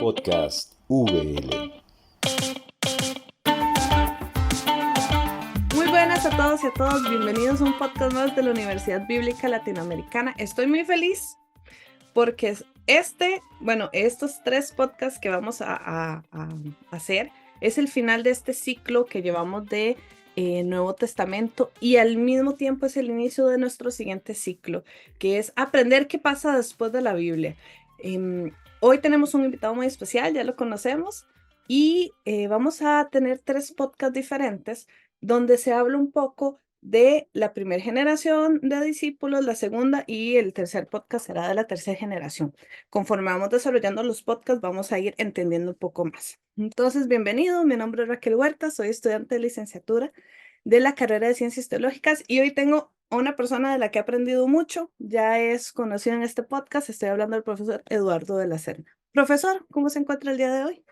Podcast VL. Muy buenas a todos y a todas, bienvenidos a un podcast más de la Universidad Bíblica Latinoamericana. Estoy muy feliz porque estos 3 podcasts que vamos a hacer es el final de este ciclo que llevamos de Nuevo Testamento y al mismo tiempo es el inicio de nuestro siguiente ciclo, que es aprender qué pasa después de la Biblia. Hoy tenemos un invitado muy especial, ya lo conocemos, y vamos a tener 3 podcasts diferentes donde se habla un poco de la primera generación de discípulos, la segunda y el tercer podcast será de la tercera generación. Conforme vamos desarrollando los podcasts, vamos a ir entendiendo un poco más. Entonces, bienvenido, mi nombre es Raquel Huerta, soy estudiante de licenciatura de la carrera de Ciencias Teológicas y hoy tengo a una persona de la que he aprendido mucho, ya es conocido en este podcast, estoy hablando del profesor Eduardo de la Serna. Profesor, ¿cómo se encuentra el día de hoy?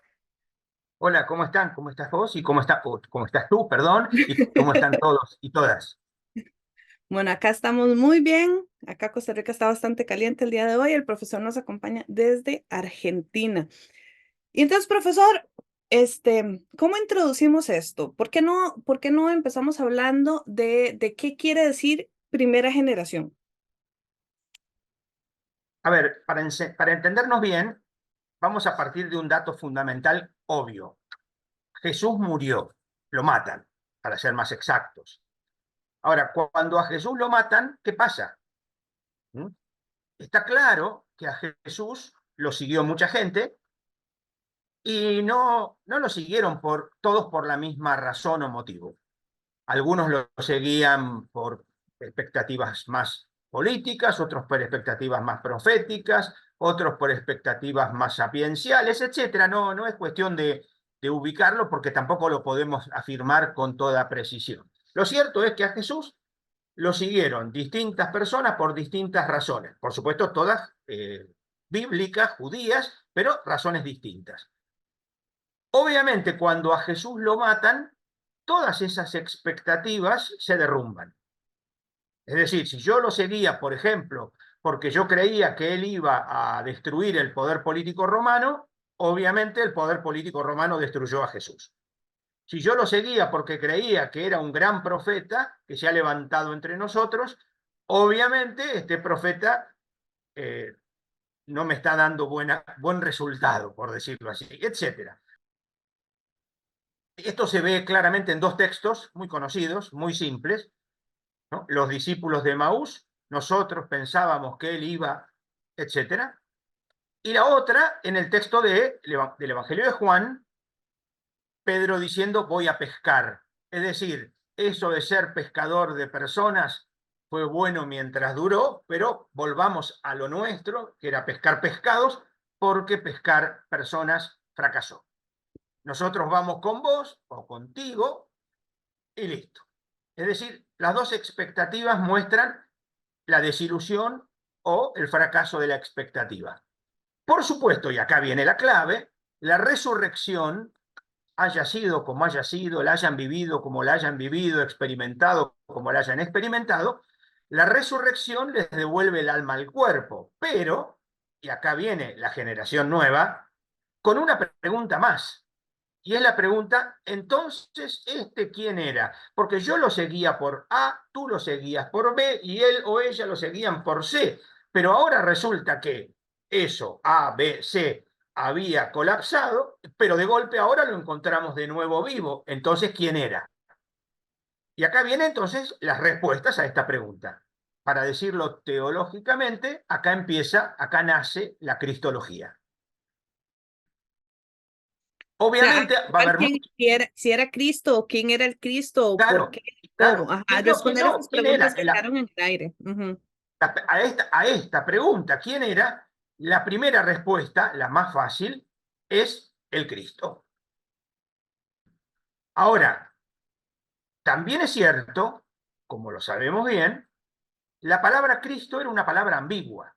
Hola, ¿cómo están? ¿Cómo estás vos? ¿Y cómo estás tú, perdón? ¿Y cómo están todos y todas? Bueno, acá estamos muy bien. Acá Costa Rica está bastante caliente el día de hoy. El profesor nos acompaña desde Argentina. Y entonces, profesor, ¿cómo introducimos esto? ¿Por qué no empezamos hablando de qué quiere decir primera generación? A ver, para entendernos bien, vamos a partir de un dato fundamental obvio. Jesús murió, lo matan, para ser más exactos. Ahora, cuando a Jesús lo matan, ¿qué pasa? ¿Mm? Está claro que a Jesús lo siguió mucha gente y no lo siguieron todos por la misma razón o motivo. Algunos lo seguían por expectativas más políticas, otros por expectativas más proféticas, otros por expectativas más sapienciales, etc. No es cuestión de ubicarlo porque tampoco lo podemos afirmar con toda precisión. Lo cierto es que a Jesús lo siguieron distintas personas por distintas razones. Por supuesto, todas bíblicas, judías, pero razones distintas. Obviamente, cuando a Jesús lo matan, todas esas expectativas se derrumban. Es decir, si yo lo seguía, por ejemplo, porque yo creía que él iba a destruir el poder político romano, obviamente el poder político romano destruyó a Jesús. Si yo lo seguía porque creía que era un gran profeta que se ha levantado entre nosotros, obviamente este profeta no me está dando buen resultado, por decirlo así, etc. Esto se ve claramente en 2 textos muy conocidos, muy simples, ¿no? Los discípulos de Maús, nosotros pensábamos que él iba, etc. Y la otra, en el texto del Evangelio de Juan, Pedro diciendo, voy a pescar. Es decir, eso de ser pescador de personas fue bueno mientras duró, pero volvamos a lo nuestro, que era pescar pescados, porque pescar personas fracasó. Nosotros vamos con vos o contigo y listo. Es decir, las 2 expectativas muestran la desilusión o el fracaso de la expectativa. Por supuesto, y acá viene la clave, la resurrección, haya sido como haya sido, la hayan vivido como la hayan vivido, experimentado como la hayan experimentado, la resurrección les devuelve el alma al cuerpo. Pero, y acá viene la generación nueva, con una pregunta más. Y es la pregunta, entonces, ¿quién era? Porque yo lo seguía por A, tú lo seguías por B y él o ella lo seguían por C. Pero ahora resulta que eso, A, B, C, había colapsado, pero de golpe ahora lo encontramos de nuevo vivo. Entonces, ¿quién era? Y acá vienen entonces las respuestas a esta pregunta. Para decirlo teológicamente, acá nace la cristología. O sea, Obviamente va a haber si era Cristo o quién era el Cristo o por claro, qué, claro. cómo. Ajá, ¿Quién no? ¿Quién responder no? esas ¿Quién era? preguntas que quedaron en el aire. Ujú. A esta pregunta, ¿quién era? La primera respuesta, la más fácil, es el Cristo. Ahora, también es cierto, como lo sabemos bien, la palabra Cristo era una palabra ambigua.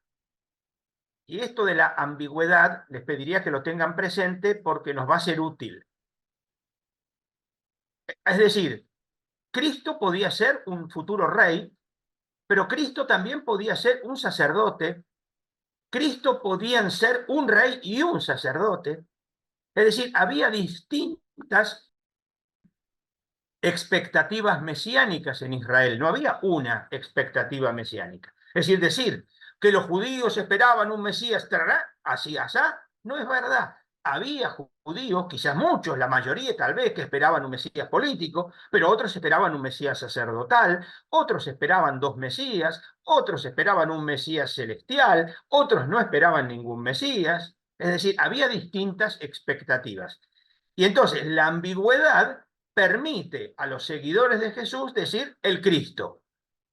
Y esto de la ambigüedad les pediría que lo tengan presente porque nos va a ser útil. Es decir, Cristo podía ser un futuro rey, pero Cristo también podía ser un sacerdote. Cristo podían ser un rey y un sacerdote. Es decir, había distintas expectativas mesiánicas en Israel, no había una expectativa mesiánica. Es decir que los judíos esperaban un Mesías, así, asá, no es verdad. Había judíos, quizás muchos, la mayoría tal vez, que esperaban un Mesías político, pero otros esperaban un Mesías sacerdotal, otros esperaban dos Mesías, otros esperaban un Mesías celestial, otros no esperaban ningún Mesías. Es decir, había distintas expectativas. Y entonces la ambigüedad permite a los seguidores de Jesús decir el Cristo.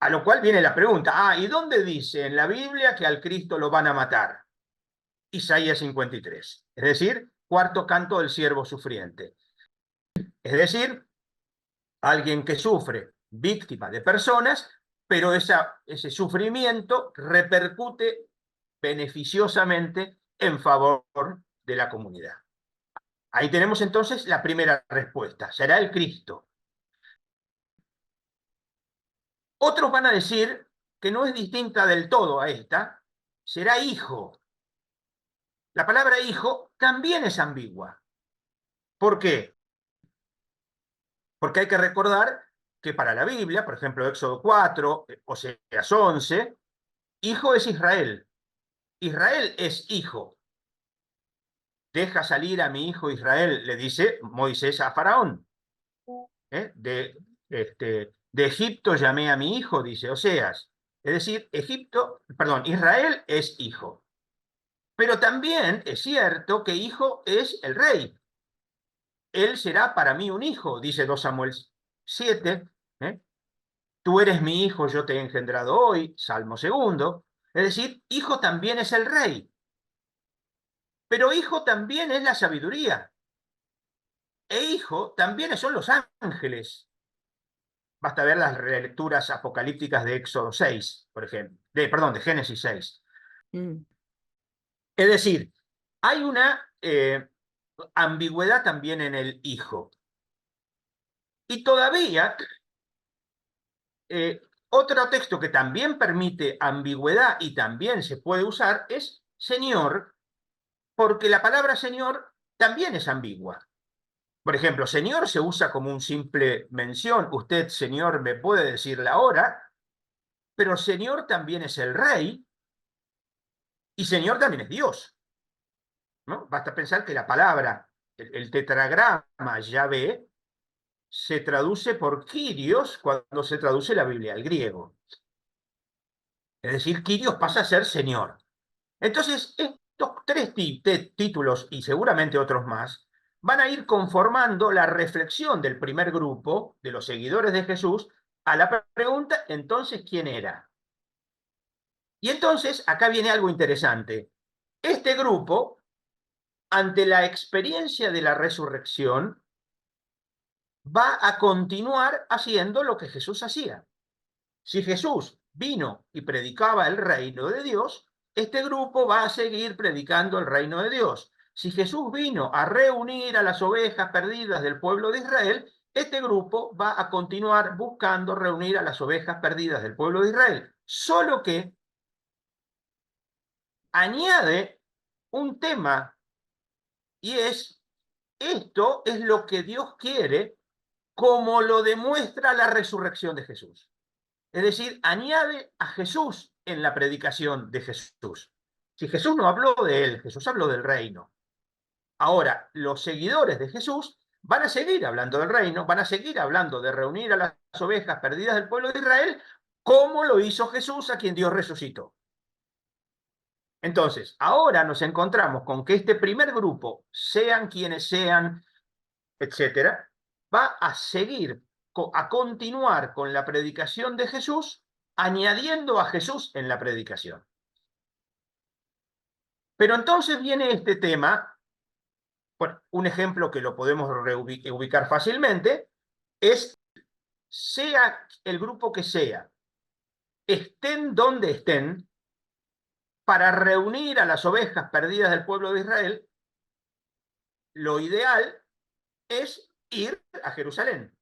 A lo cual viene la pregunta, ¿y dónde dice en la Biblia que al Cristo lo van a matar? Isaías 53, es decir, cuarto canto del siervo sufriente. Es decir, alguien que sufre, víctima de personas, pero ese sufrimiento repercute beneficiosamente en favor de la comunidad. Ahí tenemos entonces la primera respuesta, será el Cristo. Otros van a decir que no es distinta del todo a esta, será hijo. La palabra hijo también es ambigua. ¿Por qué? Porque hay que recordar que para la Biblia, por ejemplo, Éxodo 4, Oseas 11, hijo es Israel. Israel es hijo. Deja salir a mi hijo Israel, le dice Moisés a Faraón. De Egipto llamé a mi hijo, dice Oseas. Es decir, Israel es hijo. Pero también es cierto que hijo es el rey. Él será para mí un hijo, dice 2 Samuel 7. Tú eres mi hijo, yo te he engendrado hoy, Salmo 2. Es decir, hijo también es el rey. Pero hijo también es la sabiduría. E hijo también son los ángeles. Basta ver las relecturas apocalípticas de Éxodo 6, por ejemplo. De Génesis 6. Es decir, hay una ambigüedad también en el hijo. Y todavía, otro texto que también permite ambigüedad y también se puede usar es Señor, porque la palabra Señor también es ambigua. Por ejemplo, Señor se usa como un simple mención. Usted, Señor, me puede decir la hora, pero Señor también es el Rey y Señor también es Dios, ¿no? Basta pensar que la palabra, el tetragrama Yahvé, se traduce por Kyrios cuando se traduce la Biblia al griego. Es decir, Kyrios pasa a ser Señor. Entonces, estos tres títulos, y seguramente otros más, van a ir conformando la reflexión del primer grupo, de los seguidores de Jesús, a la pregunta, entonces, ¿quién era? Y entonces, acá viene algo interesante. Este grupo, ante la experiencia de la resurrección, va a continuar haciendo lo que Jesús hacía. Si Jesús vino y predicaba el reino de Dios, este grupo va a seguir predicando el reino de Dios. Si Jesús vino a reunir a las ovejas perdidas del pueblo de Israel, este grupo va a continuar buscando reunir a las ovejas perdidas del pueblo de Israel. Solo que añade un tema, y esto es lo que Dios quiere, como lo demuestra la resurrección de Jesús. Es decir, añade a Jesús en la predicación de Jesús. Si Jesús no habló de él, Jesús habló del reino. Ahora, los seguidores de Jesús van a seguir hablando del reino, van a seguir hablando de reunir a las ovejas perdidas del pueblo de Israel, como lo hizo Jesús, a quien Dios resucitó. Entonces, ahora nos encontramos con que este primer grupo, sean quienes sean, etcétera, va a seguir, a continuar con la predicación de Jesús, añadiendo a Jesús en la predicación. Pero entonces viene este tema, bueno, un ejemplo que lo podemos ubicar fácilmente, es, sea el grupo que sea, estén donde estén, para reunir a las ovejas perdidas del pueblo de Israel, lo ideal es ir a Jerusalén,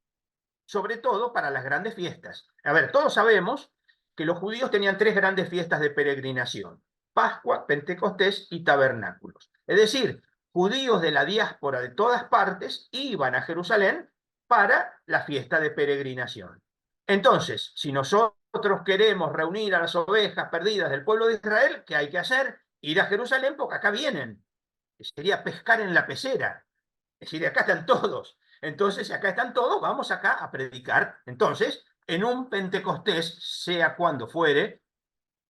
sobre todo para las grandes fiestas. A ver, todos sabemos que los judíos tenían 3 grandes fiestas de peregrinación. Pascua, Pentecostés y tabernáculos. Es decir, judíos de la diáspora de todas partes iban a Jerusalén para la fiesta de peregrinación. Entonces, si nosotros queremos reunir a las ovejas perdidas del pueblo de Israel, ¿qué hay que hacer? Ir a Jerusalén porque acá vienen. Sería pescar en la pecera. Es decir, acá están todos. Entonces, si acá están todos, vamos acá a predicar. Entonces, en un Pentecostés, sea cuando fuere,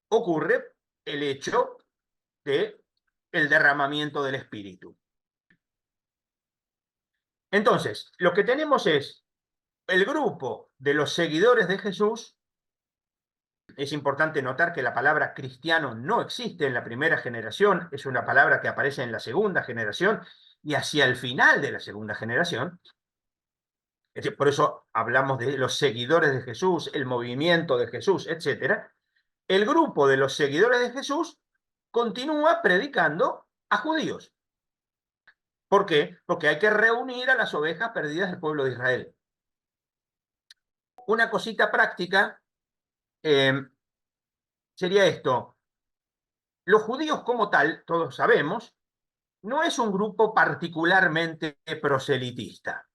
ocurre el hecho de el derramamiento del Espíritu. Entonces, lo que tenemos es el grupo de los seguidores de Jesús. Es importante notar que la palabra cristiano no existe en la primera generación, es una palabra que aparece en la segunda generación y hacia el final de la segunda generación. Por eso hablamos de los seguidores de Jesús, el movimiento de Jesús, etc. El grupo de los seguidores de Jesús continúa predicando a judíos. ¿Por qué? Porque hay que reunir a las ovejas perdidas del pueblo de Israel. Una cosita práctica sería esto. Los judíos como tal, todos sabemos, no es un grupo particularmente proselitista.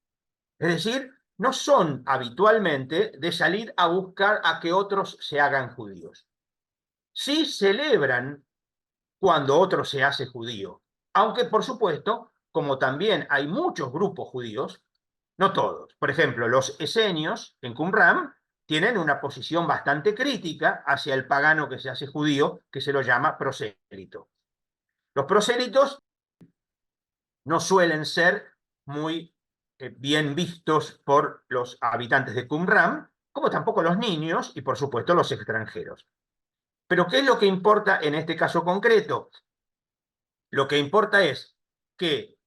Es decir, no son habitualmente de salir a buscar a que otros se hagan judíos. Sí celebran cuando otro se hace judío, aunque por supuesto, como también hay muchos grupos judíos, no todos. Por ejemplo, los esenios en Qumran tienen una posición bastante crítica hacia el pagano que se hace judío, que se lo llama prosélito. Los prosélitos no suelen ser muy bien vistos por los habitantes de Qumran, como tampoco los niños y por supuesto los extranjeros. Pero ¿qué es lo que importa en este caso concreto? Lo que importa es que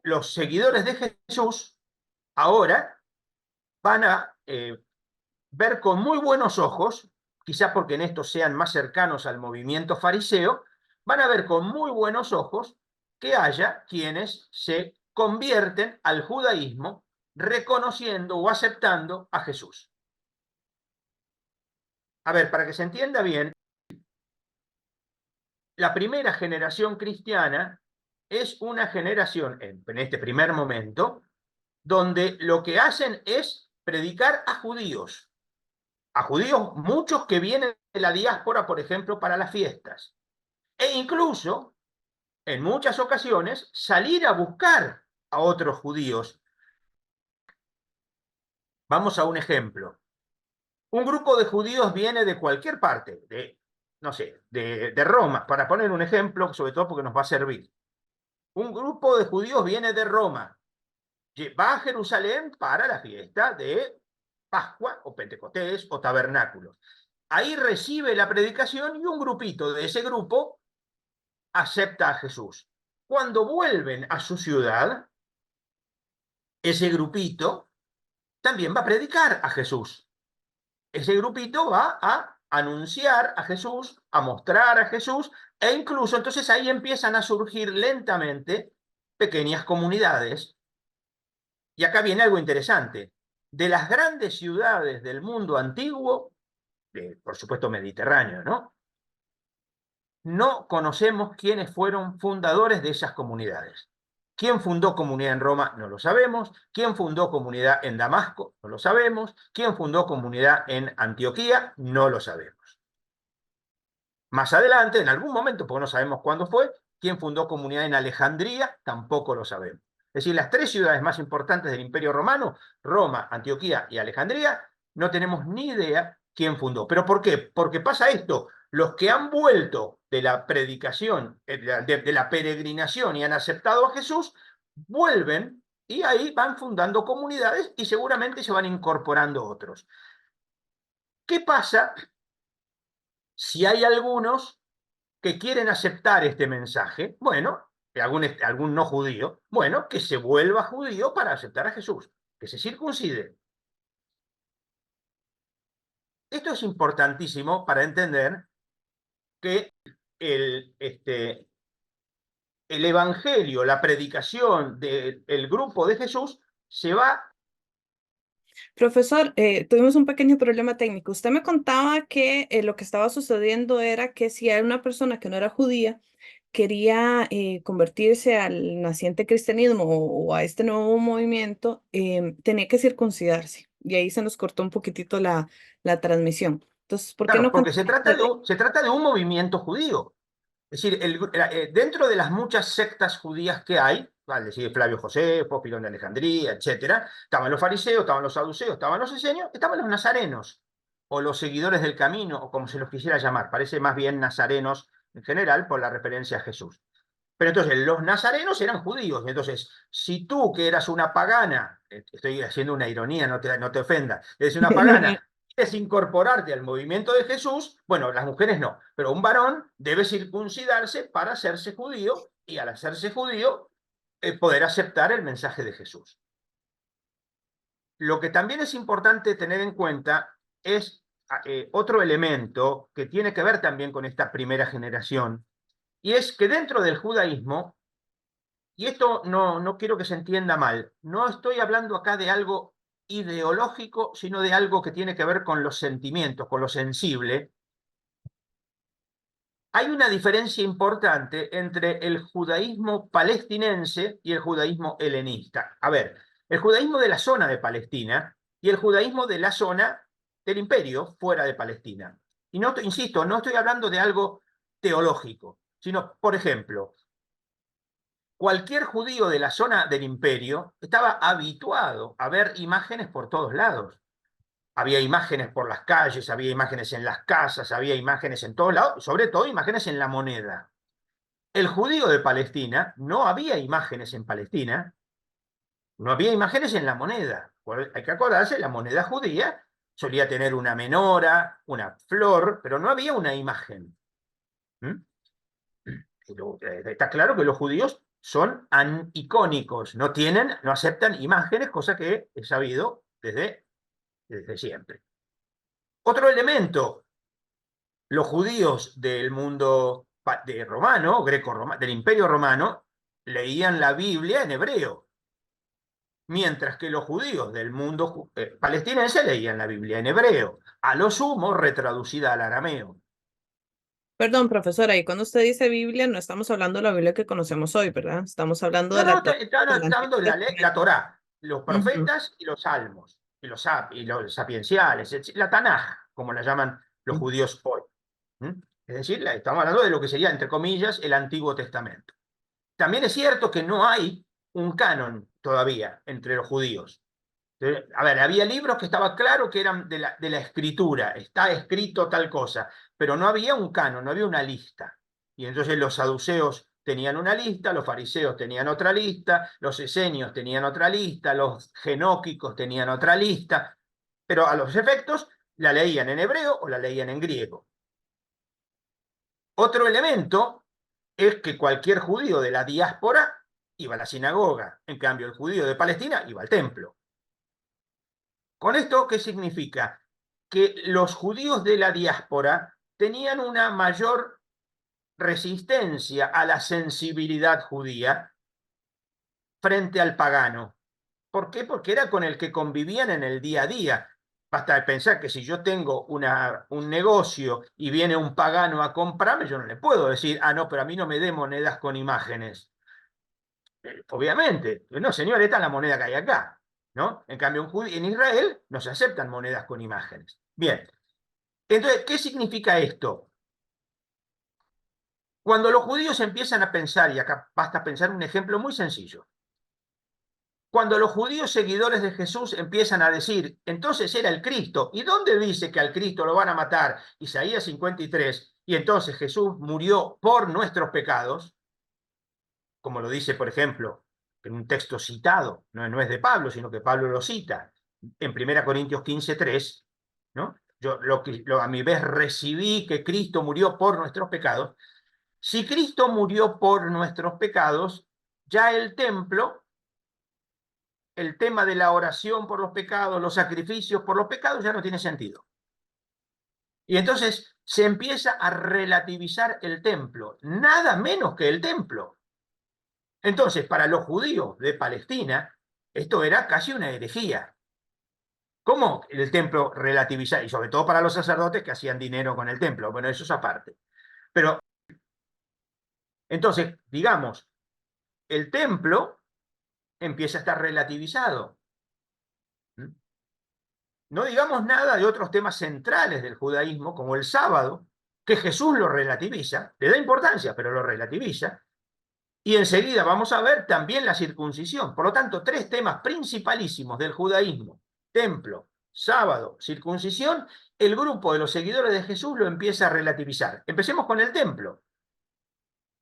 los seguidores de Jesús ahora van a ver con muy buenos ojos, quizá porque en esto sean más cercanos al movimiento fariseo, van a ver con muy buenos ojos que haya quienes se convierten al judaísmo reconociendo o aceptando a Jesús. A ver, para que se entienda bien, la primera generación cristiana es una generación, en este primer momento, donde lo que hacen es predicar a judíos muchos que vienen de la diáspora, por ejemplo, para las fiestas, e incluso, en muchas ocasiones, salir a buscar a otros judíos. Vamos a un ejemplo. Un grupo de judíos viene de cualquier parte, no sé, de Roma, para poner un ejemplo, sobre todo porque nos va a servir. Un grupo de judíos viene de Roma, va a Jerusalén para la fiesta de Pascua o Pentecostés o tabernáculos. Ahí recibe la predicación y un grupito de ese grupo acepta a Jesús. Cuando vuelven a su ciudad, ese grupito también va a predicar a Jesús. Ese grupito va a anunciar a Jesús, a mostrar a Jesús, e incluso entonces ahí empiezan a surgir lentamente pequeñas comunidades. Y acá viene algo interesante. De las grandes ciudades del mundo antiguo, por supuesto mediterráneo, ¿no? No conocemos quiénes fueron fundadores de esas comunidades. ¿Quién fundó comunidad en Roma? No lo sabemos. ¿Quién fundó comunidad en Damasco? No lo sabemos. ¿Quién fundó comunidad en Antioquía? No lo sabemos. Más adelante, en algún momento, porque no sabemos cuándo fue, ¿quién fundó comunidad en Alejandría? Tampoco lo sabemos. Es decir, las tres ciudades más importantes del Imperio Romano, Roma, Antioquía y Alejandría, no tenemos ni idea quién fundó. ¿Pero por qué? Porque pasa esto. Los que han vuelto de la predicación, de la peregrinación y han aceptado a Jesús, vuelven y ahí van fundando comunidades y seguramente se van incorporando otros. ¿Qué pasa si hay algunos que quieren aceptar este mensaje? Bueno, algún no judío, bueno, que se vuelva judío para aceptar a Jesús, que se circuncide. Esto es importantísimo para entender que el evangelio, la predicación del grupo de Jesús se va Profesor, tuvimos un pequeño problema técnico. Usted me contaba que lo que estaba sucediendo era que si hay una persona que no era judía quería convertirse al naciente cristianismo o a este nuevo movimiento, tenía que circuncidarse. Y ahí se nos cortó un poquitito la transmisión. Entonces, ¿por qué Claro, no porque continúa? se trata de un movimiento judío. Es decir, dentro de las muchas sectas judías que hay, vale, decir Flavio Josefo, Pilón de Alejandría, etcétera, estaban los fariseos, estaban los saduceos, estaban los esenios, estaban los nazarenos, o los seguidores del camino, o como se los quisiera llamar. Parece más bien nazarenos en general por la referencia a Jesús. Pero entonces los nazarenos eran judíos. Entonces, si tú que eras una pagana, estoy haciendo una ironía, no te ofendas, eres una pagana, quieres incorporarte al movimiento de Jesús, bueno, las mujeres no, pero un varón debe circuncidarse para hacerse judío y al hacerse judío poder aceptar el mensaje de Jesús. Lo que también es importante tener en cuenta es otro elemento que tiene que ver también con esta primera generación, y es que dentro del judaísmo, y esto no quiero que se entienda mal, no estoy hablando acá de algo ideológico, sino de algo que tiene que ver con los sentimientos, con lo sensible. Hay una diferencia importante entre el judaísmo palestinense y el judaísmo helenista. A ver, el judaísmo de la zona de Palestina y el judaísmo de la zona del imperio fuera de Palestina. Y no, insisto, no estoy hablando de algo teológico, sino, por ejemplo, cualquier judío de la zona del imperio estaba habituado a ver imágenes por todos lados. Había imágenes por las calles, había imágenes en las casas, había imágenes en todos lados, sobre todo imágenes en la moneda. El judío de Palestina, no había imágenes en Palestina, no había imágenes en la moneda. Hay que acordarse, la moneda judía solía tener una menora, una flor, pero no había una imagen. ¿Mm? Está claro que los judíos son anicónicos, no aceptan imágenes, cosa que he sabido desde siempre. Otro elemento, los judíos del mundo romano, greco-romano, del Imperio Romano, leían la Biblia en hebreo, mientras que los judíos del mundo palestinense leían la Biblia en hebreo, a lo sumo retraducida al arameo. Perdón, profesora, y cuando usted dice Biblia, no estamos hablando de la Biblia que conocemos hoy, ¿verdad? Estamos hablando de No, no, la Torá del está Antiguo hablando de la Testamento. Torá, los Ujú. profetas y los salmos, y los sapienciales, la Tanaj, como la llaman los judíos hoy. ¿Mm? Es decir, estamos hablando de lo que sería, entre comillas, el Antiguo Testamento. También es cierto que no hay un canon todavía entre los judíos. A ver, había libros que estaba claro que eran de la escritura, está escrito tal cosa, pero no había un canon, no había una lista. Y entonces los saduceos tenían una lista, los fariseos tenían otra lista, los esenios tenían otra lista, los genóquicos tenían otra lista, pero a los efectos la leían en hebreo o la leían en griego. Otro elemento es que cualquier judío de la diáspora iba a la sinagoga, en cambio el judío de Palestina iba al templo. ¿Con esto qué significa? Que los judíos de la diáspora tenían una mayor resistencia a la sensibilidad judía frente al pagano. ¿Por qué? Porque era con el que convivían en el día a día. Basta pensar que si yo tengo un negocio y viene un pagano a comprarme, yo no le puedo decir, ah, no, pero a mí no me dé monedas con imágenes. Obviamente, no, señor, esta es la moneda que hay acá, ¿no? En cambio, en Israel no se aceptan monedas con imágenes. Bien, entonces, ¿qué significa esto? Cuando los judíos empiezan a pensar, y acá basta pensar un ejemplo muy sencillo, cuando los judíos seguidores de Jesús empiezan a decir, entonces era el Cristo, ¿y dónde dice que al Cristo lo van a matar? Isaías 53, y entonces Jesús murió por nuestros pecados, como lo dice, por ejemplo, en un texto citado, no es de Pablo, sino que Pablo lo cita, en 1 Corintios 15:3, ¿no? Yo a mi vez recibí que Cristo murió por nuestros pecados. Si Cristo murió por nuestros pecados, ya el templo, el tema de la oración por los pecados, los sacrificios por los pecados, ya no tiene sentido. Y entonces se empieza a relativizar el templo, nada menos que el templo. Entonces, para los judíos de Palestina, esto era casi una herejía. ¿Cómo el templo relativizaba? Y sobre todo para los sacerdotes que hacían dinero con el templo. Bueno, eso es aparte. Pero, entonces, digamos, el templo empieza a estar relativizado. No digamos nada de otros temas centrales del judaísmo, como el sábado, que Jesús lo relativiza, le da importancia, pero lo relativiza. Y enseguida vamos a ver también la circuncisión. Por lo tanto, tres temas principalísimos del judaísmo: templo, sábado, circuncisión. El grupo de los seguidores de Jesús lo empieza a relativizar. Empecemos con el templo.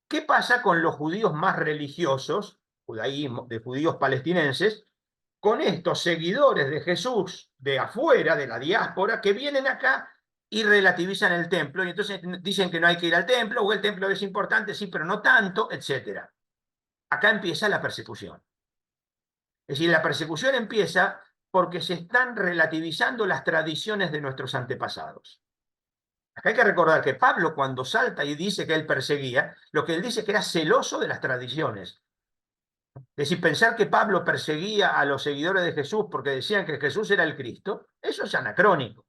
¿Qué pasa con los judíos más religiosos, judaísmo, de judíos palestinenses, con estos seguidores de Jesús de afuera, de la diáspora, que vienen acá y relativizan el templo, y entonces dicen que no hay que ir al templo, o el templo es importante, sí, pero no tanto, etc.? Acá empieza la persecución. Es decir, la persecución empieza porque se están relativizando las tradiciones de nuestros antepasados. Acá hay que recordar que Pablo, cuando salta y dice que él perseguía, lo que él dice es que era celoso de las tradiciones. Es decir, pensar que Pablo perseguía a los seguidores de Jesús porque decían que Jesús era el Cristo, eso es anacrónico.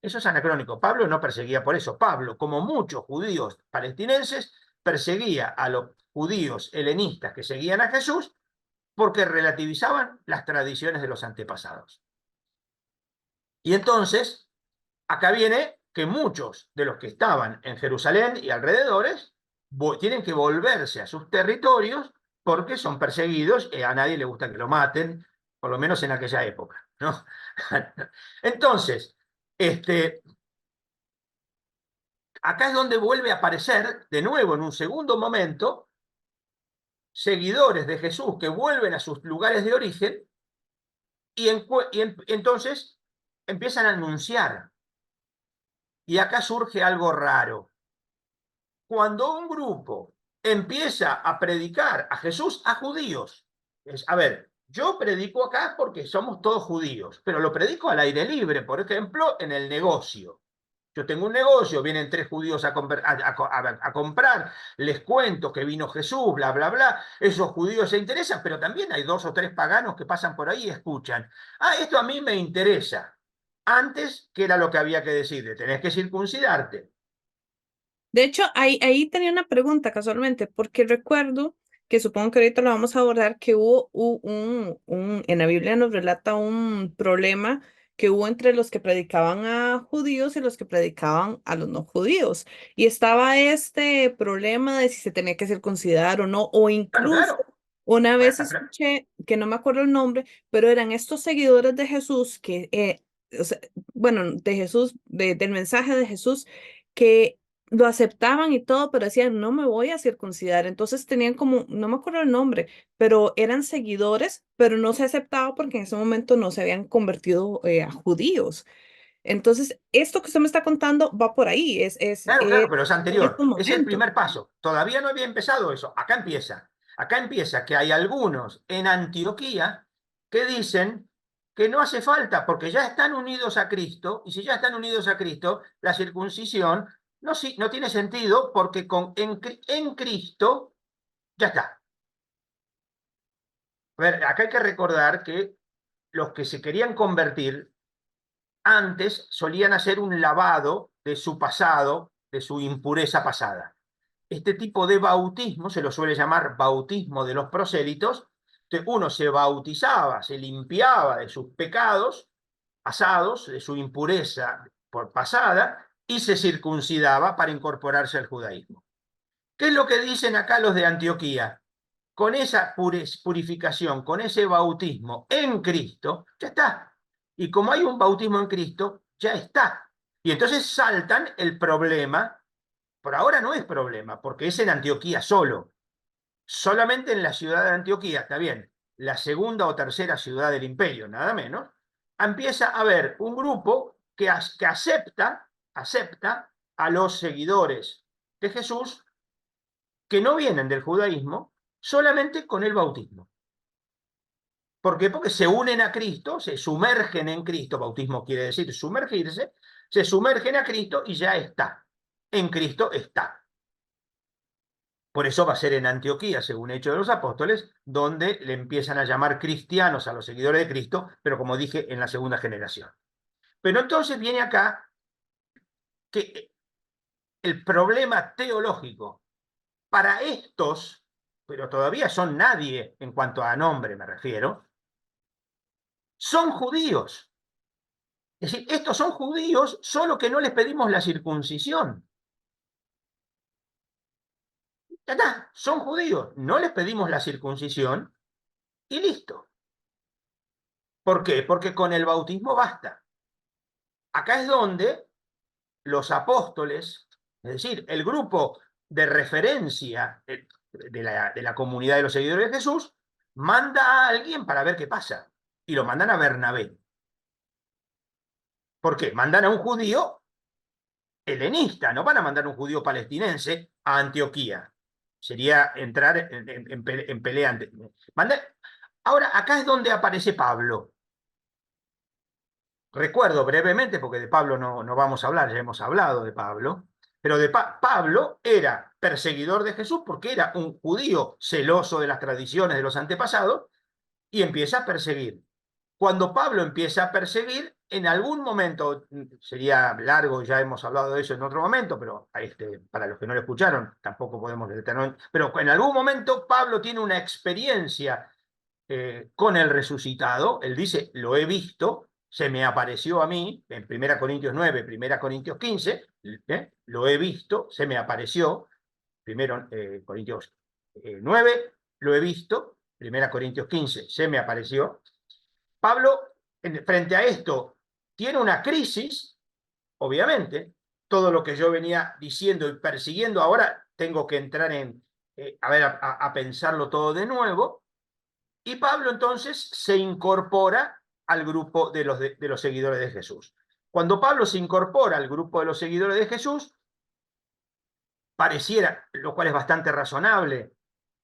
Eso es anacrónico. Pablo no perseguía por eso. Pablo, como muchos judíos palestinenses, perseguía a los judíos helenistas que seguían a Jesús porque relativizaban las tradiciones de los antepasados. Y entonces, acá viene que muchos de los que estaban en Jerusalén y alrededores tienen que volverse a sus territorios porque son perseguidos y a nadie le gusta que lo maten, por lo menos en aquella época, ¿no? Entonces, acá es donde vuelve a aparecer de nuevo en un segundo momento seguidores de Jesús que vuelven a sus lugares de origen y entonces empiezan a anunciar. Y acá surge algo raro. Cuando un grupo empieza a predicar a Jesús a judíos, a ver, yo predico acá porque somos todos judíos, pero lo predico al aire libre, por ejemplo, en el negocio. Yo tengo un negocio, vienen tres judíos a comprar, les cuento que vino Jesús, bla, bla, bla. Esos judíos se interesan, pero también hay 2 o 3 paganos que pasan por ahí y escuchan. Ah, esto a mí me interesa. Antes, ¿qué era lo que había que decirle? Tenés que circuncidarte. De hecho, ahí tenía una pregunta casualmente, porque recuerdo que supongo que ahorita lo vamos a abordar, que hubo en la Biblia nos relata un problema que hubo entre los que predicaban a judíos y los que predicaban a los no judíos. Y estaba este problema de si se tenía que circuncidar o no, o Claro, incluso claro. una Bueno, vez escuché, que no me acuerdo el nombre, pero eran estos seguidores de Jesús que, o sea, bueno, de Jesús, del mensaje de Jesús, que lo aceptaban y todo, pero decían, no me voy a circuncidar. Entonces tenían como, no me acuerdo el nombre, pero eran seguidores, pero no se aceptaba porque en ese momento no se habían convertido a judíos. Entonces, esto que usted me está contando va por ahí, Claro, claro, pero es en anterior. estos Es el momentos. primer paso. Todavía no había empezado eso. Acá empieza. Acá empieza que hay algunos en Antioquía que dicen que no hace falta porque ya están unidos a Cristo, y si ya están unidos a Cristo, la circuncisión no tiene sentido porque en Cristo ya está. A ver, acá hay que recordar que los que se querían convertir antes solían hacer un lavado de su pasado, de su impureza pasada. Este tipo de bautismo se lo suele llamar bautismo de los prosélitos. Entonces uno se bautizaba, se limpiaba de sus pecados pasados, de su impureza por pasada, y se circuncidaba para incorporarse al judaísmo. ¿Qué es lo que dicen acá los de Antioquía? Con esa purificación, con ese bautismo en Cristo, ya está. Y como hay un bautismo en Cristo, ya está. Y entonces saltan el problema. Por ahora no es problema, porque es en Antioquía solo. Solamente en la ciudad de Antioquía, está bien, la segunda o tercera ciudad del imperio, nada menos, empieza a haber un grupo que acepta a los seguidores de Jesús que no vienen del judaísmo solamente con el bautismo. ¿Por qué? Porque se unen a Cristo, se sumergen en Cristo, bautismo quiere decir sumergirse, se sumergen a Cristo y ya está. En Cristo está. Por eso va a ser en Antioquía, según Hechos de los Apóstoles, donde le empiezan a llamar cristianos a los seguidores de Cristo, pero como dije, en la segunda generación. Pero entonces viene acá que el problema teológico para estos, pero todavía son nadie en cuanto a nombre me refiero, son judíos. Es decir, estos son judíos, solo que no les pedimos la circuncisión. Ya está, son judíos, no les pedimos la circuncisión y listo. ¿Por qué? Porque con el bautismo basta. Acá es donde los apóstoles, es decir, el grupo de referencia de la comunidad de los seguidores de Jesús, manda a alguien para ver qué pasa. Y lo mandan a Bernabé. ¿Por qué? Mandan a un judío helenista, no van a mandar a un judío palestinense a Antioquía. Sería entrar en pelea. Ahora, acá es donde aparece Pablo. Recuerdo brevemente, porque de Pablo no vamos a hablar, ya hemos hablado de Pablo, pero Pablo era perseguidor de Jesús porque era un judío celoso de las tradiciones de los antepasados y empieza a perseguir. Cuando Pablo empieza a perseguir, en algún momento, sería largo, ya hemos hablado de eso en otro momento, pero para los que no lo escucharon, tampoco podemos detenernos, pero en algún momento Pablo tiene una experiencia con el resucitado, él dice, lo he visto, se me apareció a mí, en 1 Corintios 9, 1 Corintios 15, lo he visto, se me apareció, 1 Corintios 9, lo he visto, 1 Corintios 15, se me apareció. Pablo, frente a esto, tiene una crisis, obviamente, todo lo que yo venía diciendo y persiguiendo, ahora tengo que entrar a pensarlo todo de nuevo, y Pablo entonces se incorpora al grupo de los seguidores de Jesús. Cuando Pablo se incorpora al grupo de los seguidores de Jesús, pareciera, lo cual es bastante razonable,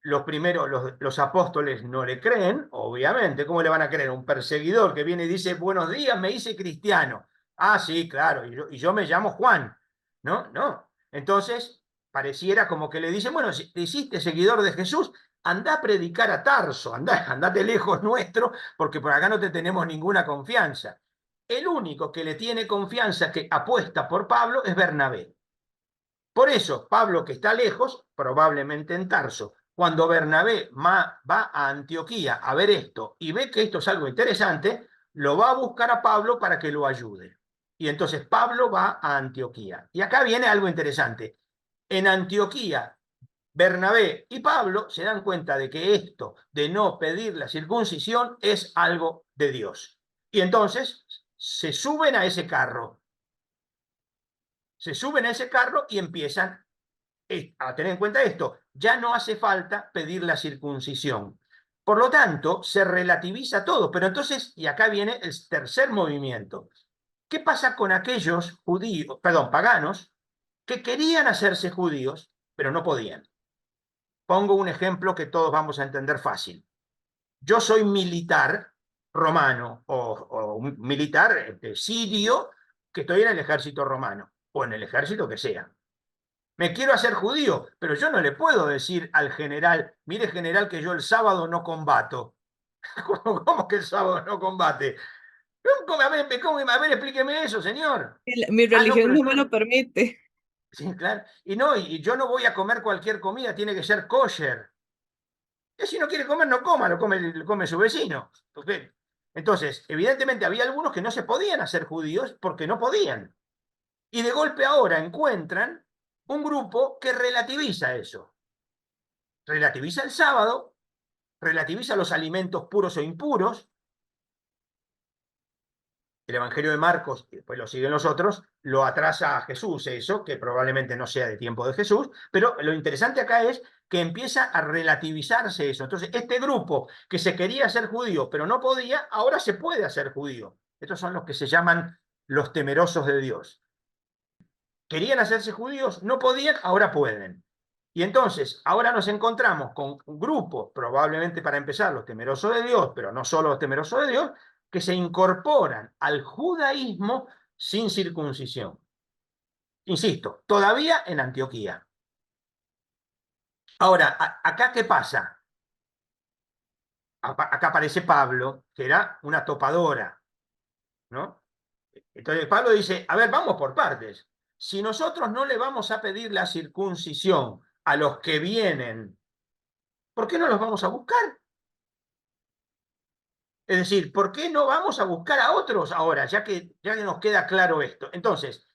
los apóstoles no le creen, obviamente. ¿Cómo le van a creer a un perseguidor que viene y dice, buenos días, me hice cristiano? Ah, sí, claro, y yo me llamo Juan. No. Entonces, pareciera como que le dicen, bueno, si te hiciste seguidor de Jesús, anda a predicar a Tarso, andate lejos nuestro, porque por acá no te tenemos ninguna confianza. El único que le tiene confianza, que apuesta por Pablo, es Bernabé. Por eso, Pablo, que está lejos, probablemente en Tarso, cuando Bernabé va a Antioquía a ver esto y ve que esto es algo interesante, lo va a buscar a Pablo para que lo ayude. Y entonces Pablo va a Antioquía. Y acá viene algo interesante. En Antioquía, Bernabé y Pablo se dan cuenta de que esto de no pedir la circuncisión es algo de Dios. Y entonces se suben a ese carro. Se suben a ese carro y empiezan a tener en cuenta esto. Ya no hace falta pedir la circuncisión. Por lo tanto, se relativiza todo. Pero entonces, y acá viene el tercer movimiento. ¿Qué pasa con aquellos judíos, paganos, que querían hacerse judíos, pero no podían? Pongo un ejemplo que todos vamos a entender fácil. Yo soy militar romano o un militar sirio que estoy en el ejército romano o en el ejército que sea. Me quiero hacer judío, pero yo no le puedo decir al general, mire general que yo el sábado no combato. ¿Cómo que el sábado no combate? A ver, explíqueme eso, señor. Mi No, religión pero no me lo permite. sí, claro. Y yo no voy a comer cualquier comida, tiene que ser kosher. Y si no quiere comer, no coma, lo come su vecino. Entonces, evidentemente había algunos que no se podían hacer judíos porque no podían. Y de golpe ahora encuentran un grupo que relativiza eso. Relativiza el sábado, relativiza los alimentos puros o impuros. El Evangelio de Marcos, y después lo siguen los otros, lo atrasa a Jesús eso, que probablemente no sea de tiempo de Jesús, pero lo interesante acá es que empieza a relativizarse eso. Entonces, este grupo que se quería hacer judío, pero no podía, ahora se puede hacer judío. Estos son los que se llaman los temerosos de Dios. Querían hacerse judíos, no podían, ahora pueden. Y entonces, ahora nos encontramos con grupos, probablemente para empezar los temerosos de Dios, pero no solo los temerosos de Dios, que se incorporan al judaísmo sin circuncisión. Insisto, todavía en Antioquía. Ahora, ¿acá qué pasa? Acá aparece Pablo, que era una topadora, ¿no? Entonces Pablo dice, a ver, vamos por partes. Si nosotros no le vamos a pedir la circuncisión a los que vienen, ¿por qué no los vamos a buscar? Es decir, ¿por qué no vamos a buscar a otros ahora, ya que nos queda claro esto? Entonces,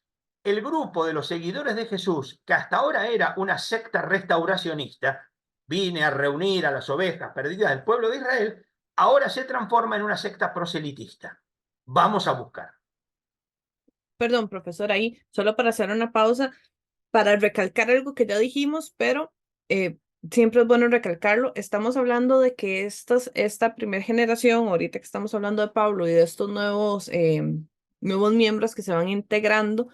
el grupo de los seguidores de Jesús, que hasta ahora era una secta restauracionista, vine a reunir a las ovejas perdidas del pueblo de Israel, ahora se transforma en una secta proselitista. Vamos a buscar. Perdón, profesor, ahí, solo para hacer una pausa, para recalcar algo que ya dijimos, pero siempre es bueno recalcarlo. Estamos hablando de que esta primera generación, ahorita que estamos hablando de Pablo y de estos nuevos miembros que se van integrando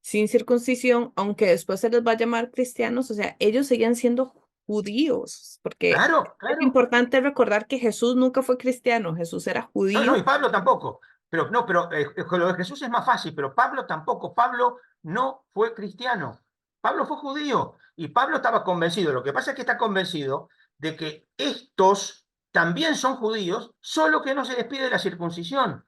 sin circuncisión, aunque después se les va a llamar cristianos, o sea, ellos seguían siendo judíos, porque Claro, es claro. importante recordar que Jesús nunca fue cristiano, Jesús era No, no, judío. y Pablo tampoco. Pero no, pero lo de Jesús es más fácil, pero Pablo tampoco. Pablo no fue cristiano. Pablo fue judío y Pablo estaba convencido. Lo que pasa es que está convencido de que estos también son judíos, solo que no se les pide la circuncisión.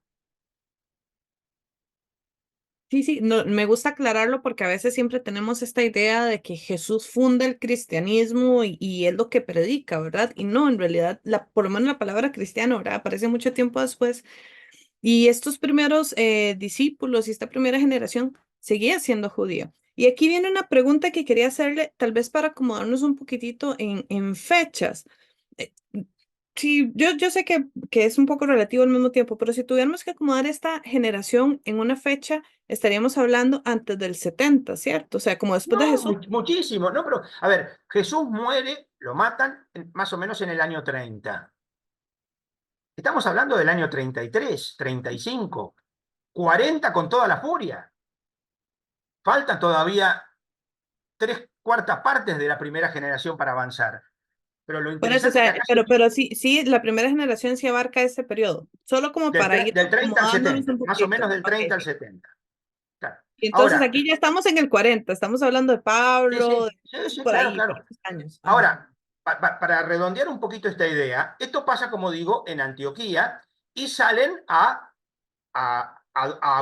Sí, sí, no, me gusta aclararlo porque a veces siempre tenemos esta idea de que Jesús funda el cristianismo y es lo que predica, ¿verdad? Y no, en realidad, por lo menos la palabra cristiano, ¿verdad? Aparece mucho tiempo después. Y estos primeros discípulos y esta primera generación seguía siendo judío. Y aquí viene una pregunta que quería hacerle, tal vez para acomodarnos un poquitito en fechas. Eh, Sí, yo sé que es un poco relativo al mismo tiempo, pero si tuviéramos que acomodar esta generación en una fecha, estaríamos hablando antes del 70, ¿cierto? O sea, como después de No, Jesús. muchísimo, ¿no? Pero, a ver, Jesús muere, lo matan más o menos en el año 30. Estamos hablando del año 33, 35, 40 con toda la furia. Faltan todavía tres cuartas partes de la primera generación para avanzar. Pero lo Por eso, o interesante es que sea, acá pero sí, sí, la primera generación sí abarca ese periodo, solo como para ir del 30 al acomodándonos 70, un más o poquito. menos del Ok, 30 al sí. 70. Claro. Y entonces Ahora, aquí ya estamos en el 40, estamos hablando de sí, Pablo, sí, sí, sí, por claro, ahí, por claro. esos años. Ajá. Ahora, para redondear un poquito esta idea, esto pasa, como digo, en Antioquía y salen a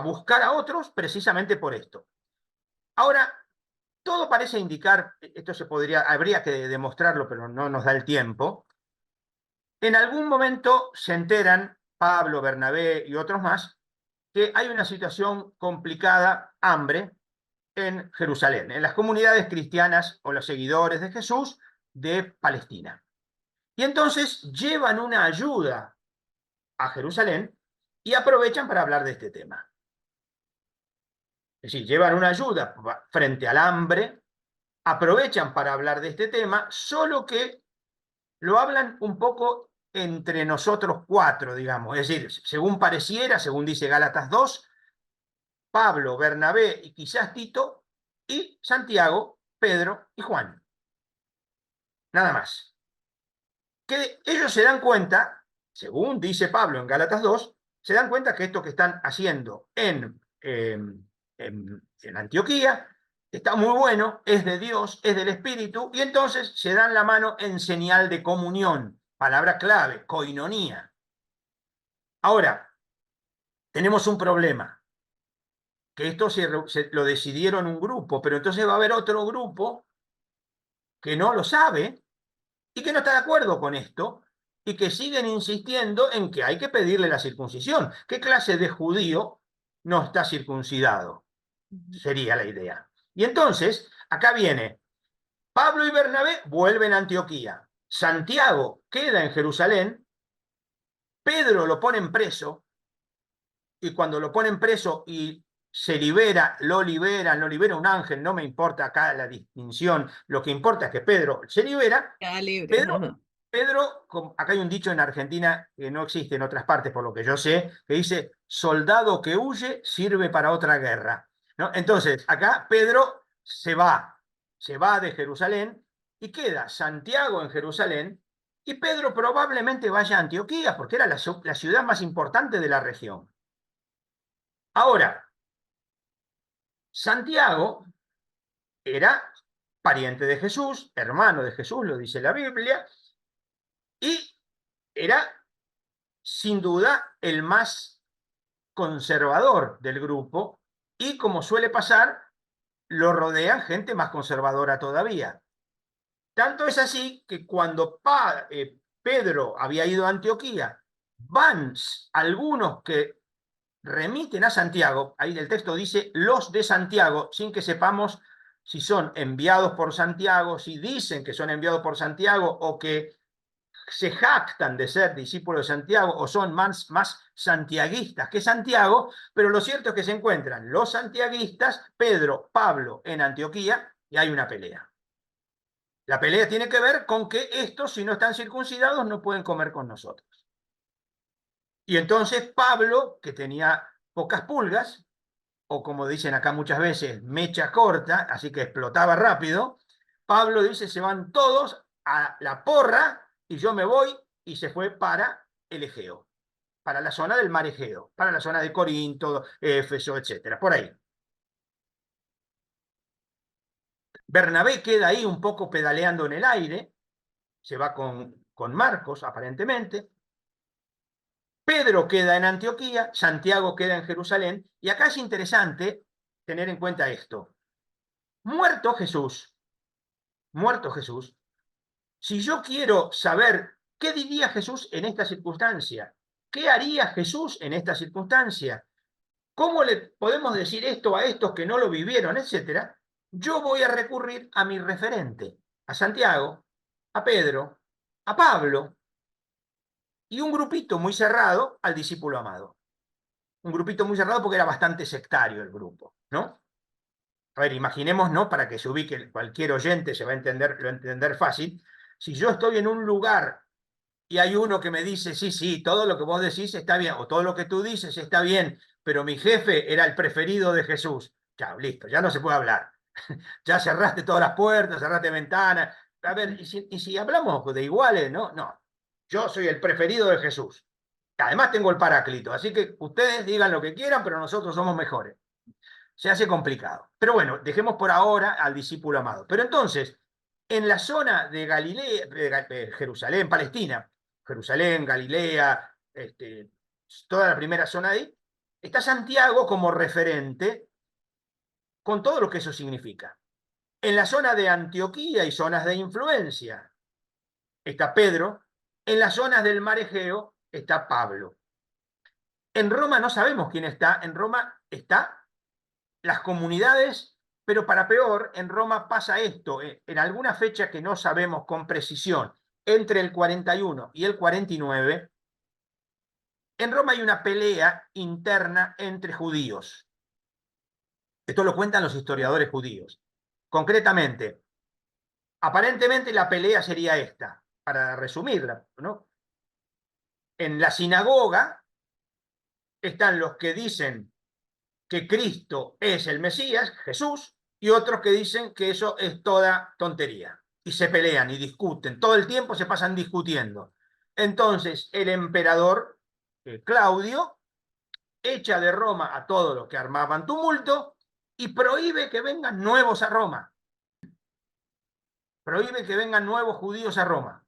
buscar a otros precisamente por esto. Ahora, todo parece indicar, esto habría que demostrarlo, pero no nos da el tiempo. En algún momento se enteran Pablo, Bernabé y otros más que hay una situación complicada, hambre, en Jerusalén, en las comunidades cristianas o los seguidores de Jesús de Palestina. Y entonces llevan una ayuda a Jerusalén y aprovechan para hablar de este tema. Es decir, llevan una ayuda frente al hambre, aprovechan para hablar de este tema, solo que lo hablan un poco entre nosotros cuatro, digamos. Es decir, según pareciera, según dice Gálatas 2, Pablo, Bernabé y quizás Tito, y Santiago, Pedro y Juan. Nada más. Que ellos se dan cuenta, según dice Pablo en Gálatas 2, se dan cuenta que esto que están haciendo en Antioquía está muy bueno, es de Dios, es del Espíritu, y entonces se dan la mano en señal de comunión. Palabra clave, koinonía. Ahora, tenemos un problema, que esto lo decidieron un grupo, pero entonces va a haber otro grupo que no lo sabe y que no está de acuerdo con esto y que siguen insistiendo en que hay que pedirle la circuncisión. ¿Qué clase de judío no está circuncidado? Sería la idea. Y entonces, acá viene, Pablo y Bernabé vuelven a Antioquía, Santiago queda en Jerusalén, Pedro lo ponen preso, y cuando lo ponen preso y se libera, lo libera un ángel, no me importa acá la distinción, lo que importa es que Pedro se libera. Queda libre. Pedro, Ajá. Pedro, acá hay un dicho en Argentina que no existe en otras partes, por lo que yo sé, que dice, soldado que huye sirve para otra guerra, ¿no? Entonces, acá Pedro se va de Jerusalén y queda Santiago en Jerusalén y Pedro probablemente vaya a Antioquía, porque era la ciudad más importante de la región. Ahora, Santiago era pariente de Jesús, hermano de Jesús, lo dice la Biblia, y era sin duda el más conservador del grupo, y como suele pasar, lo rodean gente más conservadora todavía. Tanto es así que cuando Pedro había ido a Antioquía, van algunos que remiten a Santiago, ahí el texto dice los de Santiago, sin que sepamos si son enviados por Santiago, si dicen que son enviados por Santiago o que se jactan de ser discípulos de Santiago o son más santiaguistas que Santiago, pero lo cierto es que se encuentran los santiaguistas, Pedro, Pablo en Antioquía, y hay una pelea. La pelea tiene que ver con que estos, si no están circuncidados, no pueden comer con nosotros. Y entonces Pablo, que tenía pocas pulgas, o como dicen acá muchas veces, mecha corta, así que explotaba rápido, Pablo dice, se van todos a la porra y yo me voy, y se fue para el Egeo, para la zona del mar Egeo, para la zona de Corinto, Éfeso, etcétera, por ahí. Bernabé queda ahí un poco pedaleando en el aire, se va con Marcos, aparentemente. Pedro queda en Antioquía, Santiago queda en Jerusalén, y acá es interesante tener en cuenta esto. Muerto Jesús, si yo quiero saber qué diría Jesús en esta circunstancia, qué haría Jesús en esta circunstancia, cómo le podemos decir esto a estos que no lo vivieron, etcétera, yo voy a recurrir a mi referente, a Santiago, a Pedro, a Pablo, y un grupito muy cerrado al discípulo amado. Un grupito muy cerrado porque era bastante sectario el grupo, ¿no? A ver, imaginemos, ¿no? Para que se ubique cualquier oyente, se va a entender fácil. Si yo estoy en un lugar y hay uno que me dice, sí, sí, todo lo que vos decís está bien, o todo lo que tú dices está bien, pero mi jefe era el preferido de Jesús. Ya, listo, ya no se puede hablar. Ya cerraste todas las puertas, cerraste ventanas. A ver, y si hablamos de iguales, ¿no? No, yo soy el preferido de Jesús. Además tengo el Paráclito, así que ustedes digan lo que quieran, pero nosotros somos mejores. Se hace complicado. Pero bueno, dejemos por ahora al discípulo amado. Pero entonces, en la zona de Galilea, Jerusalén, Palestina, Jerusalén, Galilea, toda la primera zona ahí, está Santiago como referente, con todo lo que eso significa. En la zona de Antioquía y zonas de influencia está Pedro. En las zonas del mar Egeo está Pablo. En Roma no sabemos quién está. En Roma está las comunidades, pero para peor, en Roma pasa esto. En alguna fecha que no sabemos con precisión, entre el 41 y el 49, en Roma hay una pelea interna entre judíos. Esto lo cuentan los historiadores judíos. Concretamente, aparentemente la pelea sería esta, para resumirla, ¿no? En la sinagoga están los que dicen que Cristo es el Mesías, Jesús, y otros que dicen que eso es toda tontería. Y se pelean y discuten, todo el tiempo se pasan discutiendo. Entonces el emperador Claudio echa de Roma a todos los que armaban tumulto y prohíbe que vengan nuevos a Roma. Prohíbe que vengan nuevos judíos a Roma.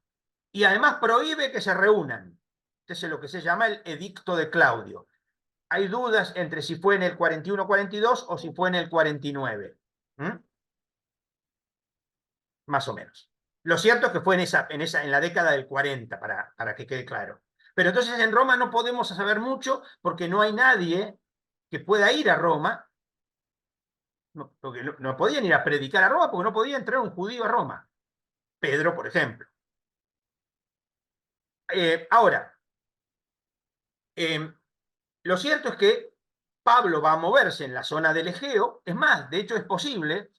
Y además prohíbe que se reúnan. Este es lo que se llama el edicto de Claudio. Hay dudas entre si fue en el 41-42 o si fue en el 49. Más o menos. Lo cierto es que fue en la década del 40, para que quede claro. Pero entonces en Roma no podemos saber mucho porque no hay nadie que pueda ir a Roma. Porque no podían ir a predicar a Roma porque no podía entrar un judío a Roma. Pedro, por ejemplo. Ahora, lo cierto es que Pablo va a moverse en la zona del Egeo. Es más, de hecho es posible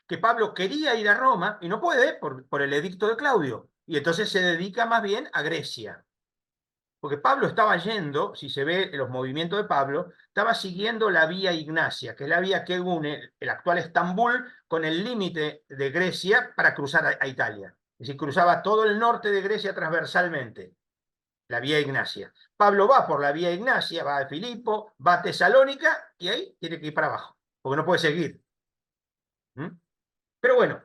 que Pablo quería ir a Roma y no puede por el edicto de Claudio. Y entonces se dedica más bien a Grecia. Porque Pablo estaba yendo, si se ve los movimientos de Pablo, estaba siguiendo la vía Ignacia, que es la vía que une el actual Estambul con el límite de Grecia para cruzar a Italia. Es decir, cruzaba todo el norte de Grecia transversalmente, la vía Ignacia. Pablo va por la vía Ignacia, va a Filipo, va a Tesalónica y ahí tiene que ir para abajo, porque no puede seguir. Pero bueno,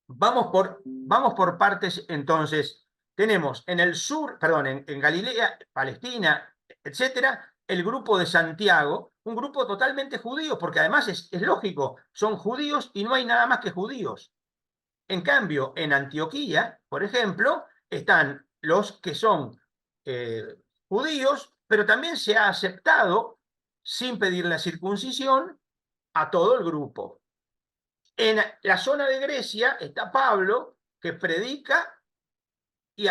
Vamos por partes entonces. Tenemos en el sur, perdón, en Galilea, Palestina, etcétera, el grupo de Santiago, un grupo totalmente judío, porque además es lógico, son judíos y no hay nada más que judíos. En cambio, en Antioquía, por ejemplo, están los que son judíos, pero también se ha aceptado, sin pedir la circuncisión, a todo el grupo. En la zona de Grecia está Pablo, que predica y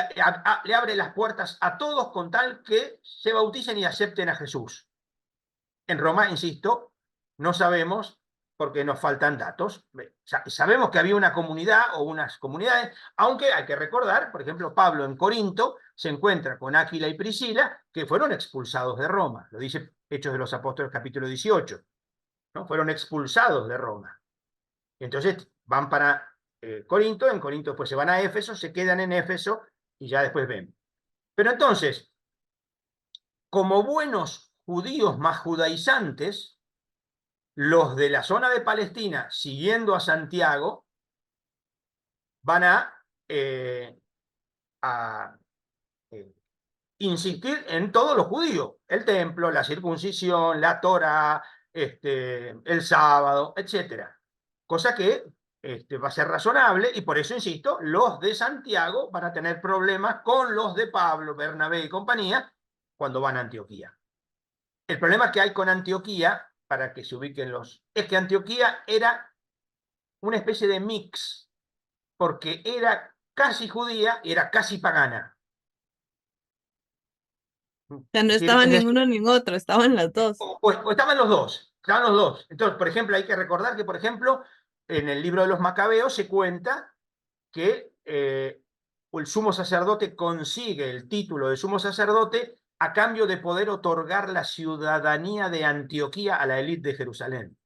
le abre las puertas a todos con tal que se bauticen y acepten a Jesús. En Roma, insisto, no sabemos porque nos faltan datos. Sabemos que había una comunidad o unas comunidades, aunque hay que recordar, por ejemplo, Pablo en Corinto se encuentra con Áquila y Priscila, que fueron expulsados de Roma. Lo dice Hechos de los Apóstoles capítulo 18. ¿No? Fueron expulsados de Roma. Entonces van para Corinto, en Corinto después se van a Éfeso, se quedan en Éfeso y ya después ven. Pero entonces, como buenos judíos más judaizantes, los de la zona de Palestina, siguiendo a Santiago, van a insistir en todo lo judío, el templo, la circuncisión, la Torá, el sábado, etc. Cosa que va a ser razonable y por eso, insisto, los de Santiago van a tener problemas con los de Pablo, Bernabé y compañía cuando van a Antioquía. El problema que hay con Antioquía, para que se ubiquen es que Antioquía era una especie de mix, porque era casi judía y era casi pagana. O sea, no estaba ni uno ni otro, estaban las dos. O estaban los dos, estaban los dos. Entonces, por ejemplo, hay que recordar que, por ejemplo, en el libro de los Macabeos se cuenta que el sumo sacerdote consigue el título de sumo sacerdote a cambio de poder otorgar la ciudadanía de Antioquía a la élite de Jerusalén.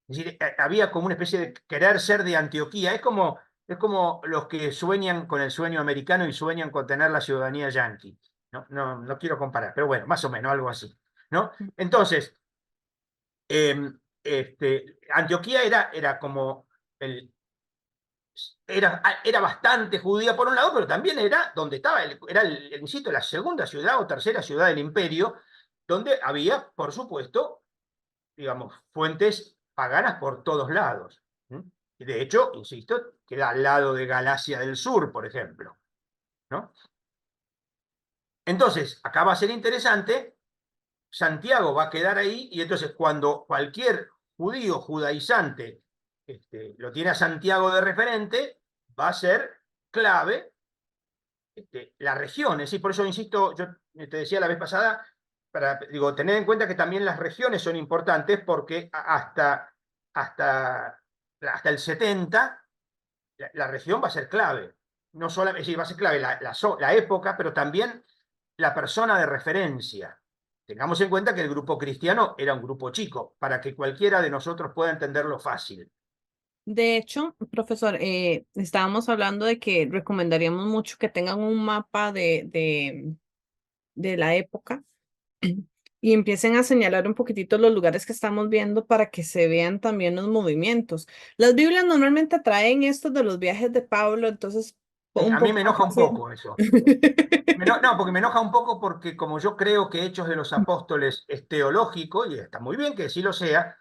Es decir, había como una especie de querer ser de Antioquía. Es como los que sueñan con el sueño americano y sueñan con tener la ciudadanía yanqui. No quiero comparar, pero bueno, más o menos, algo así. ¿No? Entonces, Antioquía era como era bastante judía por un lado, pero también era donde estaba, insisto, la segunda ciudad o tercera ciudad del imperio, donde había, por supuesto, digamos, fuentes paganas por todos lados. Y de hecho, insisto, queda al lado de Galacia del Sur, por ejemplo. ¿No? Entonces, acá va a ser interesante, Santiago va a quedar ahí, y entonces cuando cualquier judío judaizante lo tiene a Santiago de referente, va a ser clave la región. Es decir, por eso insisto, yo te decía la vez pasada, tener en cuenta que también las regiones son importantes porque hasta el 70 la región va a ser clave. No solo, es decir, va a ser clave la época, pero también la persona de referencia. Tengamos en cuenta que el grupo cristiano era un grupo chico, para que cualquiera de nosotros pueda entenderlo fácil. De hecho, profesor, estábamos hablando de que recomendaríamos mucho que tengan un mapa de la época y empiecen a señalar un poquitito los lugares que estamos viendo para que se vean también los movimientos. Las Biblias normalmente traen estos de los viajes de Pablo, entonces un A mí poco me más enoja un fácil. poco eso. No, porque me enoja un poco porque como yo creo que Hechos de los Apóstoles es teológico, y está muy bien que sí lo sea,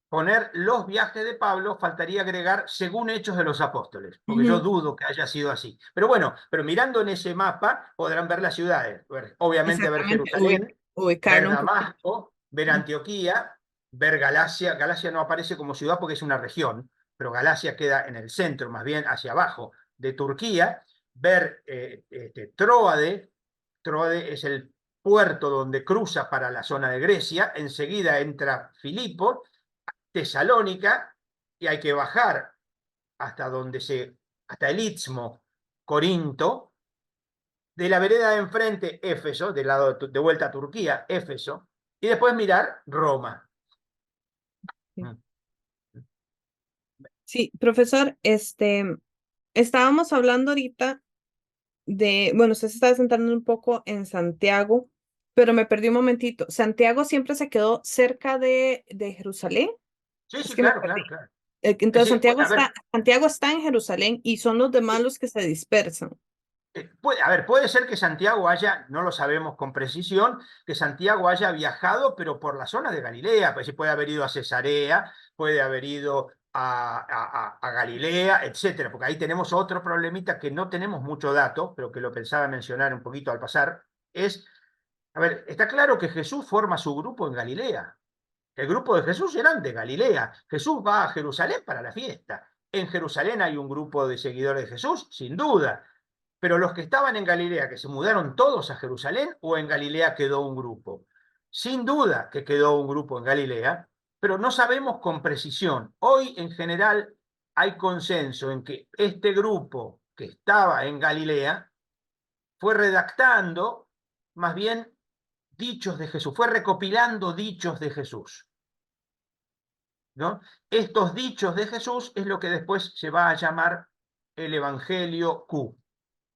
poner los viajes de Pablo faltaría agregar según Hechos de los Apóstoles, porque yo dudo que haya sido así. Pero bueno, pero mirando en ese mapa podrán ver las ciudades. Obviamente ver Exactamente, Jerusalén, ver ubicarlo un poquito. Damasco, ver Antioquía, ver Galacia. Galacia no aparece como ciudad porque es una región, pero Galacia queda en el centro, más bien hacia abajo de Turquía. Ver Tróade. Tróade es el puerto donde cruza para la zona de Grecia. Enseguida entra Filipo, Tesalónica, y hay que bajar hasta el Istmo, Corinto, de la vereda de enfrente, Éfeso, del lado de vuelta a Turquía, Éfeso, y después mirar Roma. Sí, profesor, estábamos hablando ahorita bueno, usted se estaba sentando un poco en Santiago, pero me perdí un momentito. ¿Santiago siempre se quedó cerca de Jerusalén? Sí, Es sí, que me claro, perdí. claro, claro. Entonces Sí, Santiago a ver, Santiago está en Jerusalén y son los demás los que se dispersan. a ver, puede ser que Santiago haya, no lo sabemos con precisión, que Santiago haya viajado, pero por la zona de Galilea, pues sí puede haber ido a Cesarea, puede haber ido a Galilea, etcétera, porque ahí tenemos otro problemita que no tenemos mucho dato, pero que lo pensaba mencionar un poquito al pasar, es, a ver, está claro que Jesús forma su grupo en Galilea. El grupo de Jesús eran de Galilea. Jesús va a Jerusalén para la fiesta. En Jerusalén hay un grupo de seguidores de Jesús, sin duda. Pero los que estaban en Galilea, que se mudaron todos a Jerusalén, o en Galilea quedó un grupo. Sin duda que quedó un grupo en Galilea, pero no sabemos con precisión. Hoy, en general, hay consenso en que este grupo que estaba en Galilea fue redactando más bien dichos de Jesús, fue recopilando dichos de Jesús, ¿no? Estos dichos de Jesús es lo que después se va a llamar el Evangelio Q,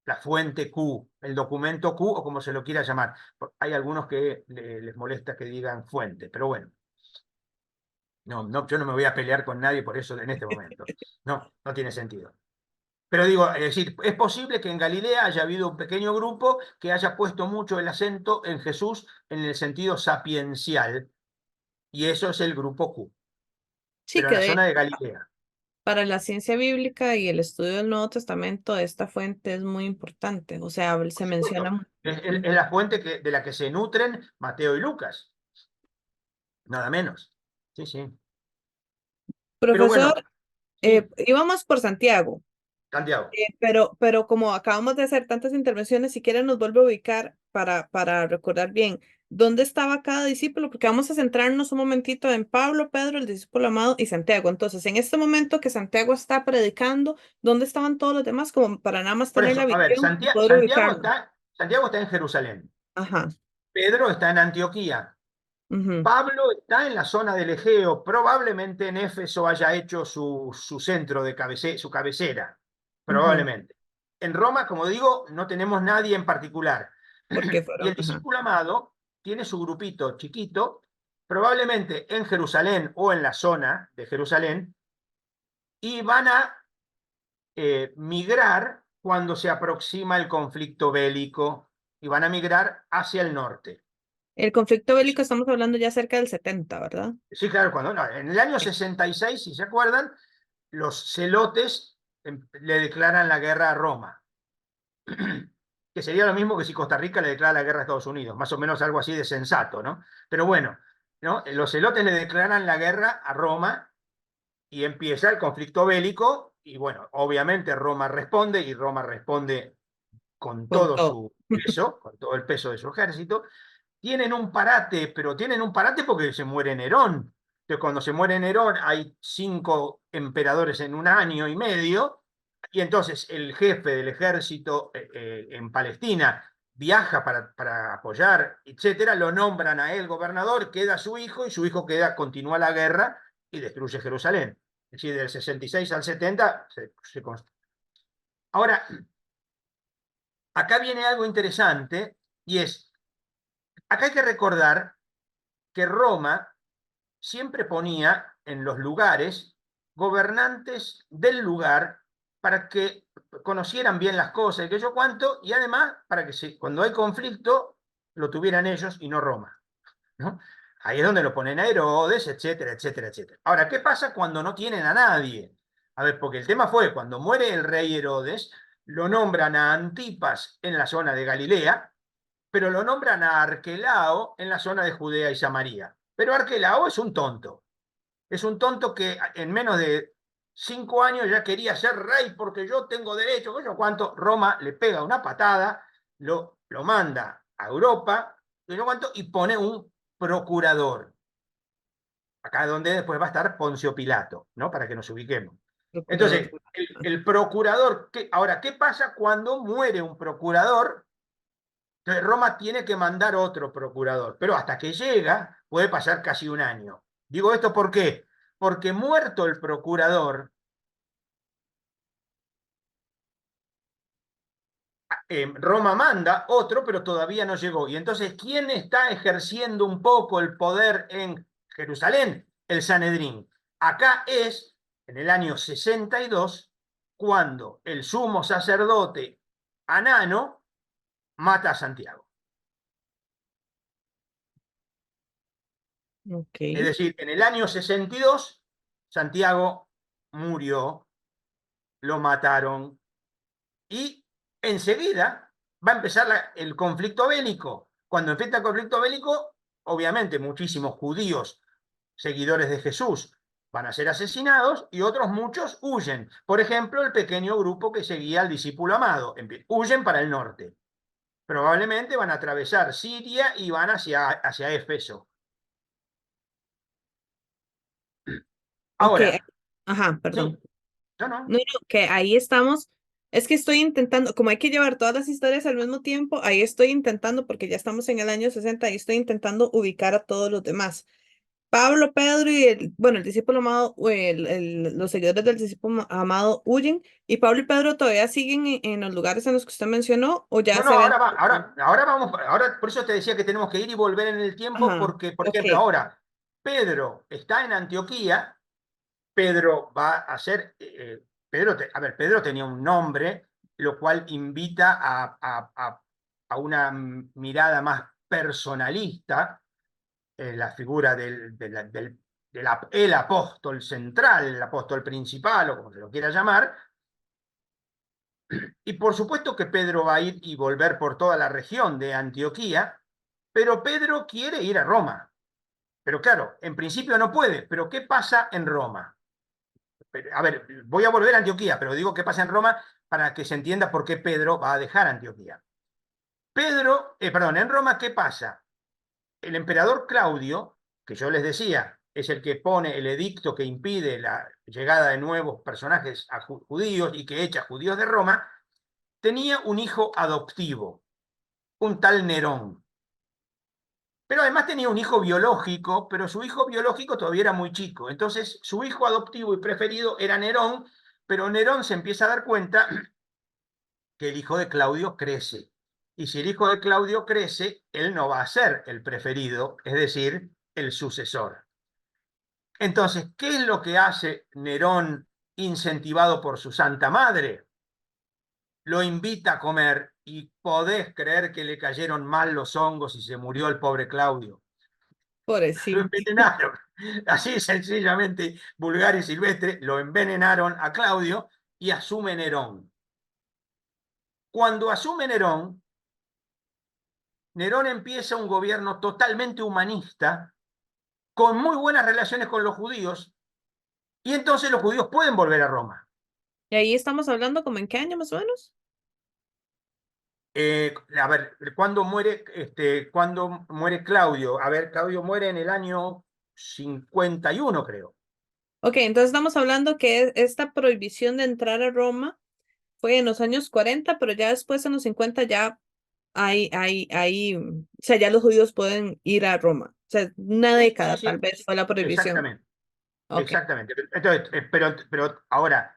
la fuente Q, el documento Q o como se lo quiera llamar. Hay algunos que les molesta que digan fuente, pero bueno, no, yo no me voy a pelear con nadie por eso en este momento. No tiene sentido. Pero digo, es decir, es posible que en Galilea haya habido un pequeño grupo que haya puesto mucho el acento en Jesús en el sentido sapiencial, y eso es el grupo Q, Sí, pero en que la de zona de Galilea. para la ciencia bíblica y el estudio del Nuevo Testamento, esta fuente es muy importante. O sea, Por se supuesto, menciona. es la fuente de la que se nutren Mateo y Lucas, nada menos. Sí, sí. Pero Profesor, bueno, sí, íbamos por Santiago. Santiago. Pero como acabamos de hacer tantas intervenciones, si quiere nos vuelve a ubicar para recordar bien dónde estaba cada discípulo, porque vamos a centrarnos un momentito en Pablo, Pedro, el discípulo amado, y Santiago. Entonces, en este momento que Santiago está predicando, ¿dónde estaban todos los demás? Como para nada más Por tener la eso, a ver, visión y poder Santiago ubicarlo. está, Santiago está en Jerusalén, Ajá. Pedro está en Antioquía, Ujú, Pablo está en la zona del Egeo, probablemente en Éfeso haya hecho su centro de su cabecera, ujú. probablemente. En Roma, como digo, no tenemos nadie en particular. Porque Y fueron, el ajá. discípulo amado tiene su grupito chiquito, probablemente en Jerusalén o en la zona de Jerusalén, y van a migrar cuando se aproxima el conflicto bélico, y van a migrar hacia el norte. El conflicto bélico estamos hablando ya cerca del 70, ¿verdad? Sí, claro, no, en el año 66, si se acuerdan, los celotes le declaran la guerra a Roma, que sería lo mismo que si Costa Rica le declara la guerra a Estados Unidos, más o menos algo así de sensato, ¿no? Pero bueno, ¿no? Los celotes le declaran la guerra a Roma y empieza el conflicto bélico, y bueno, obviamente Roma responde, y Roma responde con Con todo todo. su peso, con todo el peso de su ejército. Tienen un parate, pero tienen un parate porque se muere Nerón. Entonces, cuando se muere Nerón, hay 5 emperadores en un año y medio, y entonces el jefe del ejército en Palestina viaja para apoyar, etcétera, lo nombran a él gobernador, queda su hijo, y su hijo continúa la guerra y destruye Jerusalén. Es decir, del 66 al 70 se construye. Ahora, acá viene algo interesante, y es, acá hay que recordar que Roma siempre ponía en los lugares gobernantes del lugar para que conocieran bien las cosas y que yo cuánto, y además para que cuando hay conflicto lo tuvieran ellos y no Roma, ¿no? Ahí es donde lo ponen a Herodes, etcétera, etcétera, etcétera. Ahora, ¿qué pasa cuando no tienen a nadie? A ver, porque el tema fue, cuando muere el rey Herodes, lo nombran a Antipas en la zona de Galilea, pero lo nombran a Arquelao en la zona de Judea y Samaria. Pero Arquelao es un tonto. Es un tonto que en menos de 5 años ya quería ser rey porque yo tengo derecho, que yo cuánto. Roma le pega una patada, lo manda a Europa, que yo cuánto, y pone un procurador. Acá donde después va a estar Poncio Pilato, ¿no? Para que nos ubiquemos. Procurador. Entonces, el procurador, ahora, ¿qué pasa cuando muere un procurador? Entonces Roma tiene que mandar otro procurador, pero hasta que llega puede pasar casi un año. Digo esto ¿por qué? Porque muerto el procurador, Roma manda otro, pero todavía no llegó. Y entonces, ¿quién está ejerciendo un poco el poder en Jerusalén? El Sanedrín. Acá es en el año 62, cuando el sumo sacerdote Anano mata a Santiago. Ok. Es decir, en el año 62, Santiago murió, lo mataron, y enseguida va a empezar el conflicto bélico. Cuando empieza el conflicto bélico, obviamente muchísimos judíos, seguidores de Jesús, van a ser asesinados y otros muchos huyen. Por ejemplo, el pequeño grupo que seguía al discípulo amado, huyen para el norte. Probablemente van a atravesar Siria y van hacia Éfeso. Ok. Ahora, Ajá, sí, perdón. no, no. No, no, que ahí estamos. Es que estoy intentando, como hay que llevar todas las historias al mismo tiempo, ahí estoy intentando, porque ya estamos en el año 60, y estoy intentando ubicar a todos los demás. Pablo, Pedro y bueno, el discípulo amado, o los seguidores del discípulo amado huyen, y Pablo y Pedro todavía siguen en los lugares en los que usted mencionó, o ya No, no, se ven. ahora vamos, ahora por eso te decía que tenemos que ir y volver en el tiempo, Ajá, porque, por ok, ejemplo, ahora Pedro está en Antioquía. Pedro va a ser, a ver, Pedro tenía un nombre, lo cual invita a una mirada más personalista, la figura el apóstol central, el apóstol principal, o como se lo quiera llamar. Y por supuesto que Pedro va a ir y volver por toda la región de Antioquía, pero Pedro quiere ir a Roma. Pero claro, en principio no puede. Pero ¿qué pasa en Roma? A ver, voy a volver a Antioquía, pero digo qué pasa en Roma para que se entienda por qué Pedro va a dejar Antioquía. Perdón, en Roma, ¿qué pasa? El emperador Claudio, que yo les decía, es el que pone el edicto que impide la llegada de nuevos personajes judíos y que echa judíos de Roma, tenía un hijo adoptivo, un tal Nerón. Pero además tenía un hijo biológico, pero su hijo biológico todavía era muy chico. Entonces, su hijo adoptivo y preferido era Nerón, pero Nerón se empieza a dar cuenta que el hijo de Claudio crece. Y si el hijo de Claudio crece, él no va a ser el preferido, es decir, el sucesor. Entonces, ¿qué es lo que hace Nerón incentivado por su santa madre? Lo invita a comer y podés creer que le cayeron mal los hongos y se murió el pobre Claudio. Lo pobrecito. envenenaron. Así sencillamente, vulgar y silvestre, lo envenenaron a Claudio y asume Nerón. Cuando asume Nerón, Nerón empieza un gobierno totalmente humanista, con muy buenas relaciones con los judíos, y entonces los judíos pueden volver a Roma. Y ahí estamos hablando como en qué año más o menos. A ver, ¿cuándo muere Claudio? A ver, Claudio muere en el año 51, creo. Ok, entonces estamos hablando que esta prohibición de entrar a Roma fue en los años 40, pero ya después en los 50 ya o sea, ya los judíos pueden ir a Roma. O sea, una Sí, década sí, tal sí, vez fue la prohibición. exactamente. Ok, Exactamente. Entonces, pero ahora,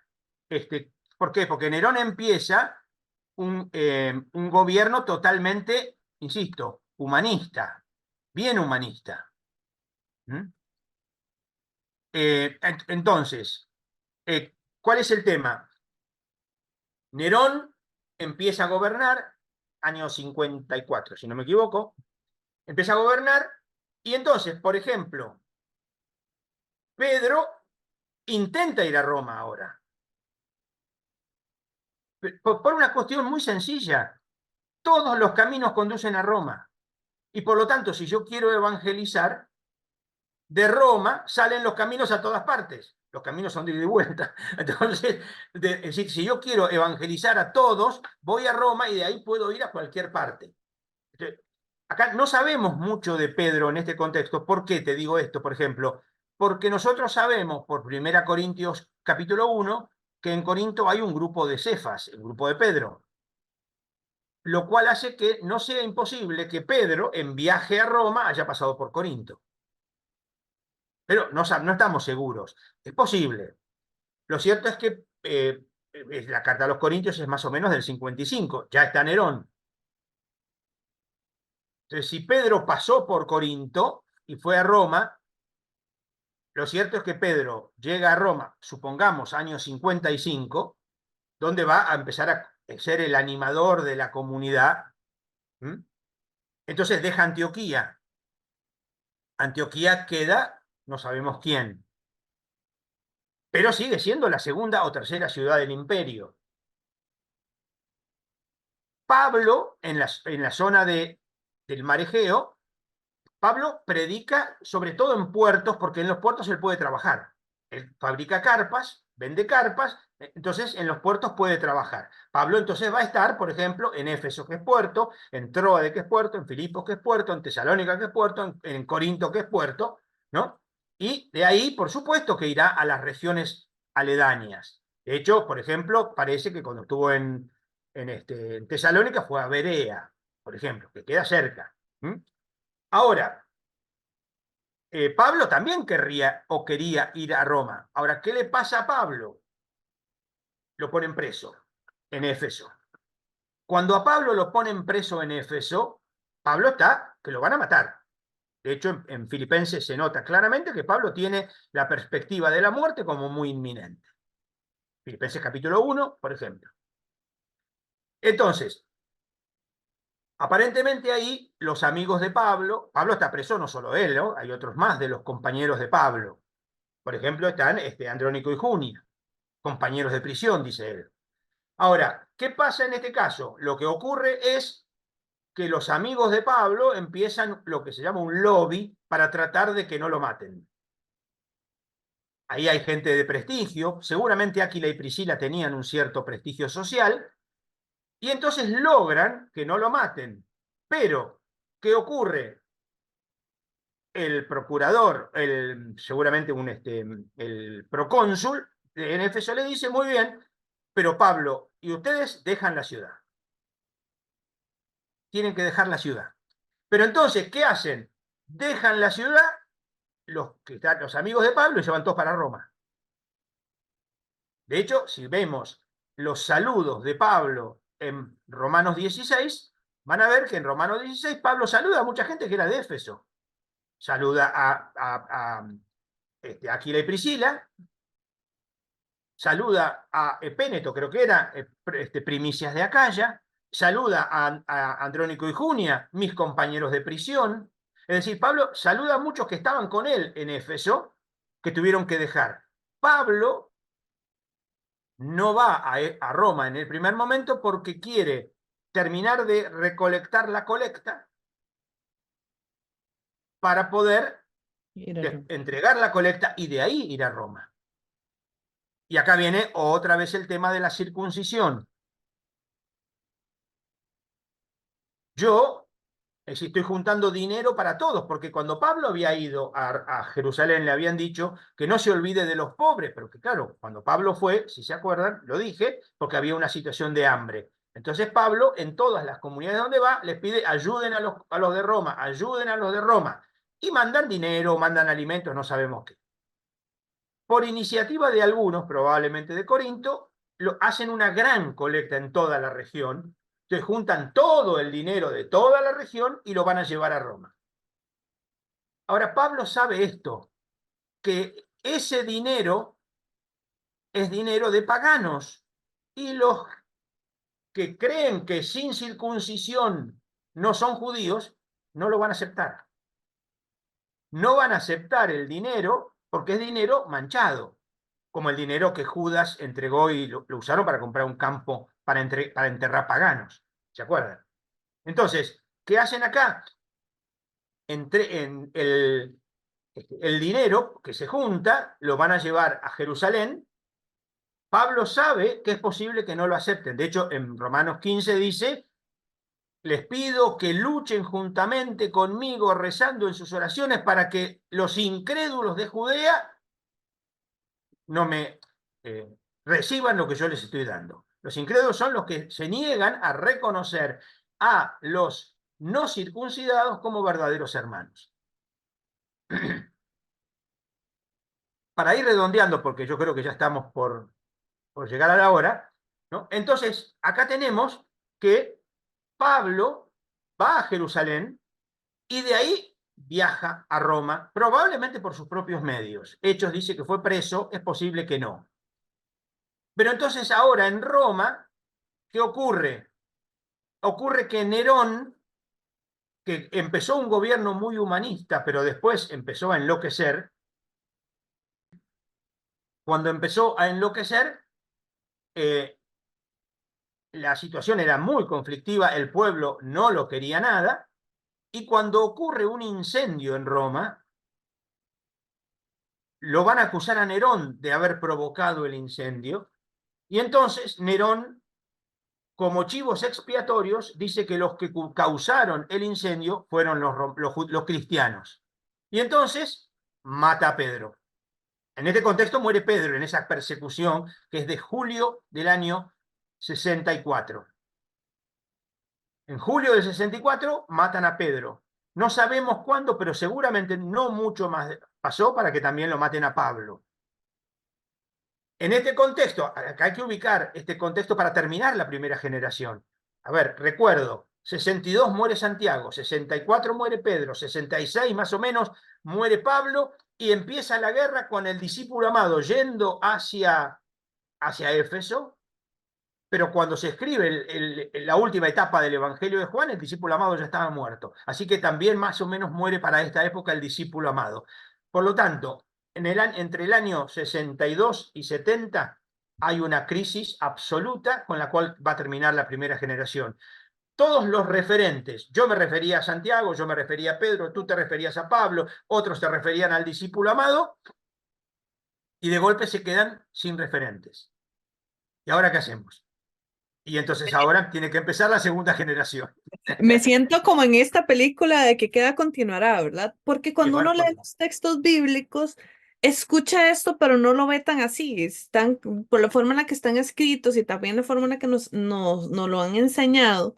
¿por qué? Porque Nerón empieza un gobierno totalmente, insisto, humanista, bien humanista. ¿Mm? Entonces, ¿cuál es el tema? Nerón empieza a gobernar, año 54, si no me equivoco, empieza a gobernar, y entonces, por ejemplo, Pedro intenta ir a Roma ahora, por una cuestión muy sencilla. Todos los caminos conducen a Roma. Y por lo tanto, si yo quiero evangelizar, de Roma salen los caminos a todas partes. Los caminos son de ida y vuelta. Entonces, es decir, si yo quiero evangelizar a todos, voy a Roma y de ahí puedo ir a cualquier parte. Entonces, acá no sabemos mucho de Pedro en este contexto. ¿Por qué te digo esto, por ejemplo? Porque nosotros sabemos por 1 Corintios capítulo 1 que en Corinto hay un grupo de Cefas, el grupo de Pedro, lo cual hace que no sea imposible que Pedro, en viaje a Roma, haya pasado por Corinto. Pero no estamos seguros. Es posible. Lo cierto es que la carta a los Corintios es más o menos del 55. Ya está Nerón. Entonces, si Pedro pasó por Corinto y fue a Roma, lo cierto es que Pedro llega a Roma, supongamos, año 55, donde va a empezar a ser el animador de la comunidad. ¿Mm? Entonces deja Antioquía. Antioquía queda, no sabemos quién, pero sigue siendo la segunda o tercera ciudad del imperio. Pablo, en la zona del mar Egeo, Pablo predica sobre todo en puertos, porque en los puertos él puede trabajar. Él fabrica carpas, vende carpas, entonces en los puertos puede trabajar. Pablo entonces va a estar, por ejemplo, en Éfeso, que es puerto, en Troade, que es puerto, en Filipos, que es puerto, en Tesalónica, que es puerto, en Corinto, que es puerto, ¿no? Y de ahí, por supuesto, que irá a las regiones aledañas. De hecho, por ejemplo, parece que cuando estuvo en Tesalónica fue a Berea, por ejemplo, que queda cerca. ¿Mm? Ahora, Pablo también querría o quería ir a Roma. Ahora, ¿qué le pasa a Pablo? Lo ponen preso en Éfeso. Cuando a Pablo lo ponen preso en Éfeso, Pablo está que lo van a matar. De hecho, en Filipenses se nota claramente que Pablo tiene la perspectiva de la muerte como muy inminente. Filipenses capítulo 1, por ejemplo. Entonces, aparentemente ahí los amigos de Pablo está preso no solo él, ¿no? Hay otros más de los compañeros de Pablo. Por ejemplo, están Andrónico y Junia, compañeros de prisión, dice él. Ahora, ¿qué pasa en este caso? Lo que ocurre es que los amigos de Pablo empiezan lo que se llama un lobby para tratar de que no lo maten. Ahí hay gente de prestigio, seguramente Áquila y Priscila tenían un cierto prestigio social, y entonces logran que no lo maten. Pero, ¿qué ocurre? El procurador, seguramente el procónsul en Éfeso le dice, muy bien, pero Pablo, y ustedes dejan la ciudad. Tienen que dejar la ciudad. Pero entonces, ¿qué hacen? Dejan la ciudad, los amigos de Pablo, y se van todos para Roma. De hecho, si vemos los saludos de Pablo en Romanos 16, van a ver que en Romanos 16 Pablo saluda a mucha gente que era de Éfeso. Saluda a Aquila y Priscila, saluda a Epéneto, creo que era, primicias de Acaya, saluda a Andrónico y Junia, mis compañeros de prisión. Es decir, Pablo saluda a muchos que estaban con él en Éfeso, que tuvieron que dejar. Pablo no va a Roma en el primer momento porque quiere terminar de recolectar la colecta para poder entregar la colecta y de ahí ir a Roma. Y acá viene otra vez el tema de la circuncisión. Yo estoy juntando dinero para todos, porque cuando Pablo había ido a Jerusalén le habían dicho que no se olvide de los pobres, pero que claro, cuando Pablo fue, si se acuerdan, lo dije, porque había una situación de hambre. Entonces Pablo, en todas las comunidades donde va, les pide ayuden a los de Roma, ayuden a los de Roma. Y mandan dinero, mandan alimentos, no sabemos qué. Por iniciativa de algunos, probablemente de Corinto, hacen una gran colecta en toda la región. Entonces juntan todo el dinero de toda la región y lo van a llevar a Roma. Ahora, Pablo sabe esto, que ese dinero es dinero de paganos. Y los que creen que sin circuncisión no son judíos, no lo van a aceptar. No van a aceptar el dinero porque es dinero manchado, como el dinero que Judas entregó y lo usaron para comprar un campo para enterrar paganos. ¿Se acuerdan? Entonces, ¿qué hacen acá? En el dinero que se junta lo van a llevar a Jerusalén. Pablo sabe que es posible que no lo acepten. De hecho, en Romanos 15 dice, les pido que luchen juntamente conmigo rezando en sus oraciones para que los incrédulos de Judea no me reciban lo que yo les estoy dando. Los incrédulos son los que se niegan a reconocer a los no circuncidados como verdaderos hermanos. Para ir redondeando, porque yo creo que ya estamos por llegar a la hora, ¿no? Entonces, acá tenemos que Pablo va a Jerusalén y de ahí viaja a Roma, probablemente por sus propios medios. Hechos dice que fue preso, es posible que no. Pero entonces ahora en Roma, ¿qué ocurre? Ocurre que Nerón, que empezó un gobierno muy humanista, pero después empezó a enloquecer, cuando empezó a enloquecer, la situación era muy conflictiva, el pueblo no lo quería nada, y cuando ocurre un incendio en Roma, lo van a acusar a Nerón de haber provocado el incendio, y entonces Nerón, como chivos expiatorios, dice que los que causaron el incendio fueron los cristianos. Y entonces mata a Pedro. En este contexto muere Pedro, en esa persecución que es de julio del año 64. En julio del 64 matan a Pedro. No sabemos cuándo, pero seguramente no mucho más pasó para que también lo maten a Pablo. En este contexto, acá hay que ubicar este contexto para terminar la primera generación. A ver, recuerdo, 62 muere Santiago, 64 muere Pedro, 66 más o menos muere Pablo, y empieza la guerra con el discípulo amado yendo hacia Éfeso, pero cuando se escribe la última etapa del Evangelio de Juan, el discípulo amado ya estaba muerto. Así que también más o menos muere para esta época el discípulo amado. Por lo tanto, entre el año 62 y 70 hay una crisis absoluta con la cual va a terminar la primera generación. Todos los referentes, yo me refería a Santiago, yo me refería a Pedro, tú te referías a Pablo, otros te referían al discípulo amado, y de golpe se quedan sin referentes. ¿Y ahora qué hacemos? Y entonces ahora tiene que empezar la segunda generación. Me siento como en esta película de que queda continuará, ¿verdad? Porque cuando uno lee los textos bíblicos, escucha esto, pero no lo ve tan así. Están, por la forma en la que están escritos y también la forma en la que nos lo han enseñado,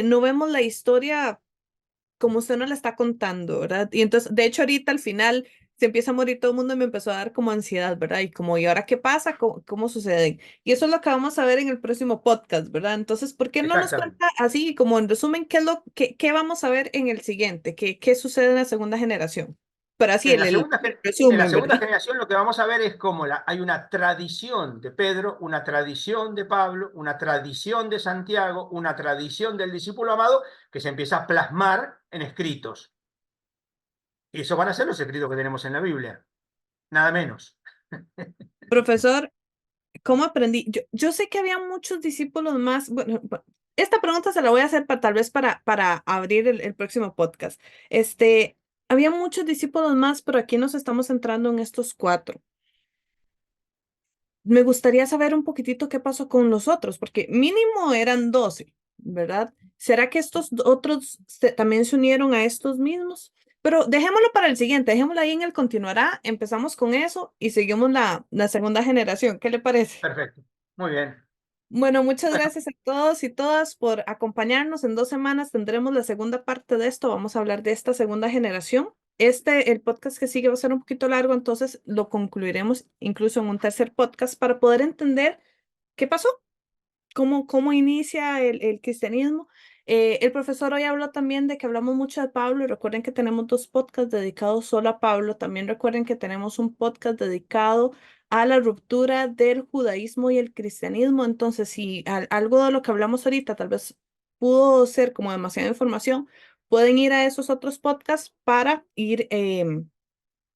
no vemos la historia como usted nos la está contando, ¿verdad? Y entonces, de hecho, ahorita al final se empieza a morir todo el mundo y me empezó a dar como ansiedad, ¿verdad? Y como, ¿y ahora qué pasa? ¿Cómo suceden? Y eso es lo que vamos a ver en el próximo podcast, ¿verdad? Entonces, ¿por qué no nos cuenta así, como en resumen, qué vamos a ver en el siguiente? ¿Qué sucede en la segunda generación? Pero así, en la segunda generación lo que vamos a ver es cómo hay una tradición de Pedro, una tradición de Pablo, una tradición de Santiago, una tradición del discípulo amado que se empieza a plasmar en escritos. Y eso van a ser los escritos que tenemos en la Biblia, nada menos. Profesor, ¿cómo aprendí? Yo sé que había muchos discípulos más. Bueno, esta pregunta se la voy a hacer tal vez para abrir el próximo podcast. Había muchos discípulos más, pero aquí nos estamos centrando en estos 4. Me gustaría saber un poquitito qué pasó con los otros, porque mínimo eran 12, ¿verdad? ¿Será que estos otros también se unieron a estos mismos? Pero dejémoslo para el siguiente, dejémoslo ahí en el continuará, empezamos con eso y seguimos la segunda generación. ¿Qué le parece? Perfecto, muy bien. Bueno, muchas gracias a todos y todas por acompañarnos. En 2 semanas tendremos la segunda parte de esto. Vamos a hablar de esta segunda generación. El podcast que sigue va a ser un poquito largo, entonces lo concluiremos incluso en un tercer podcast para poder entender qué pasó, cómo inicia el cristianismo. El profesor hoy habló también de que hablamos mucho de Pablo, y recuerden que tenemos 2 podcasts dedicados solo a Pablo. También recuerden que tenemos un podcast dedicado a la ruptura del judaísmo y el cristianismo. Entonces, si algo de lo que hablamos ahorita tal vez pudo ser como demasiada información, pueden ir a esos otros podcasts para ir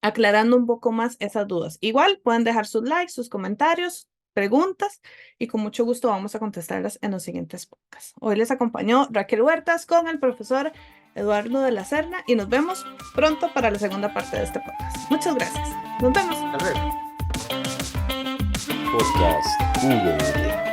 aclarando un poco más esas dudas. Igual pueden dejar sus likes, sus comentarios, preguntas, y con mucho gusto vamos a contestarlas en los siguientes podcasts. Hoy les acompañó Raquel Huertas con el profesor Eduardo de la Serna y nos vemos pronto para la segunda parte de este podcast. Muchas gracias. Nos vemos. Hasta luego. Podcast VL.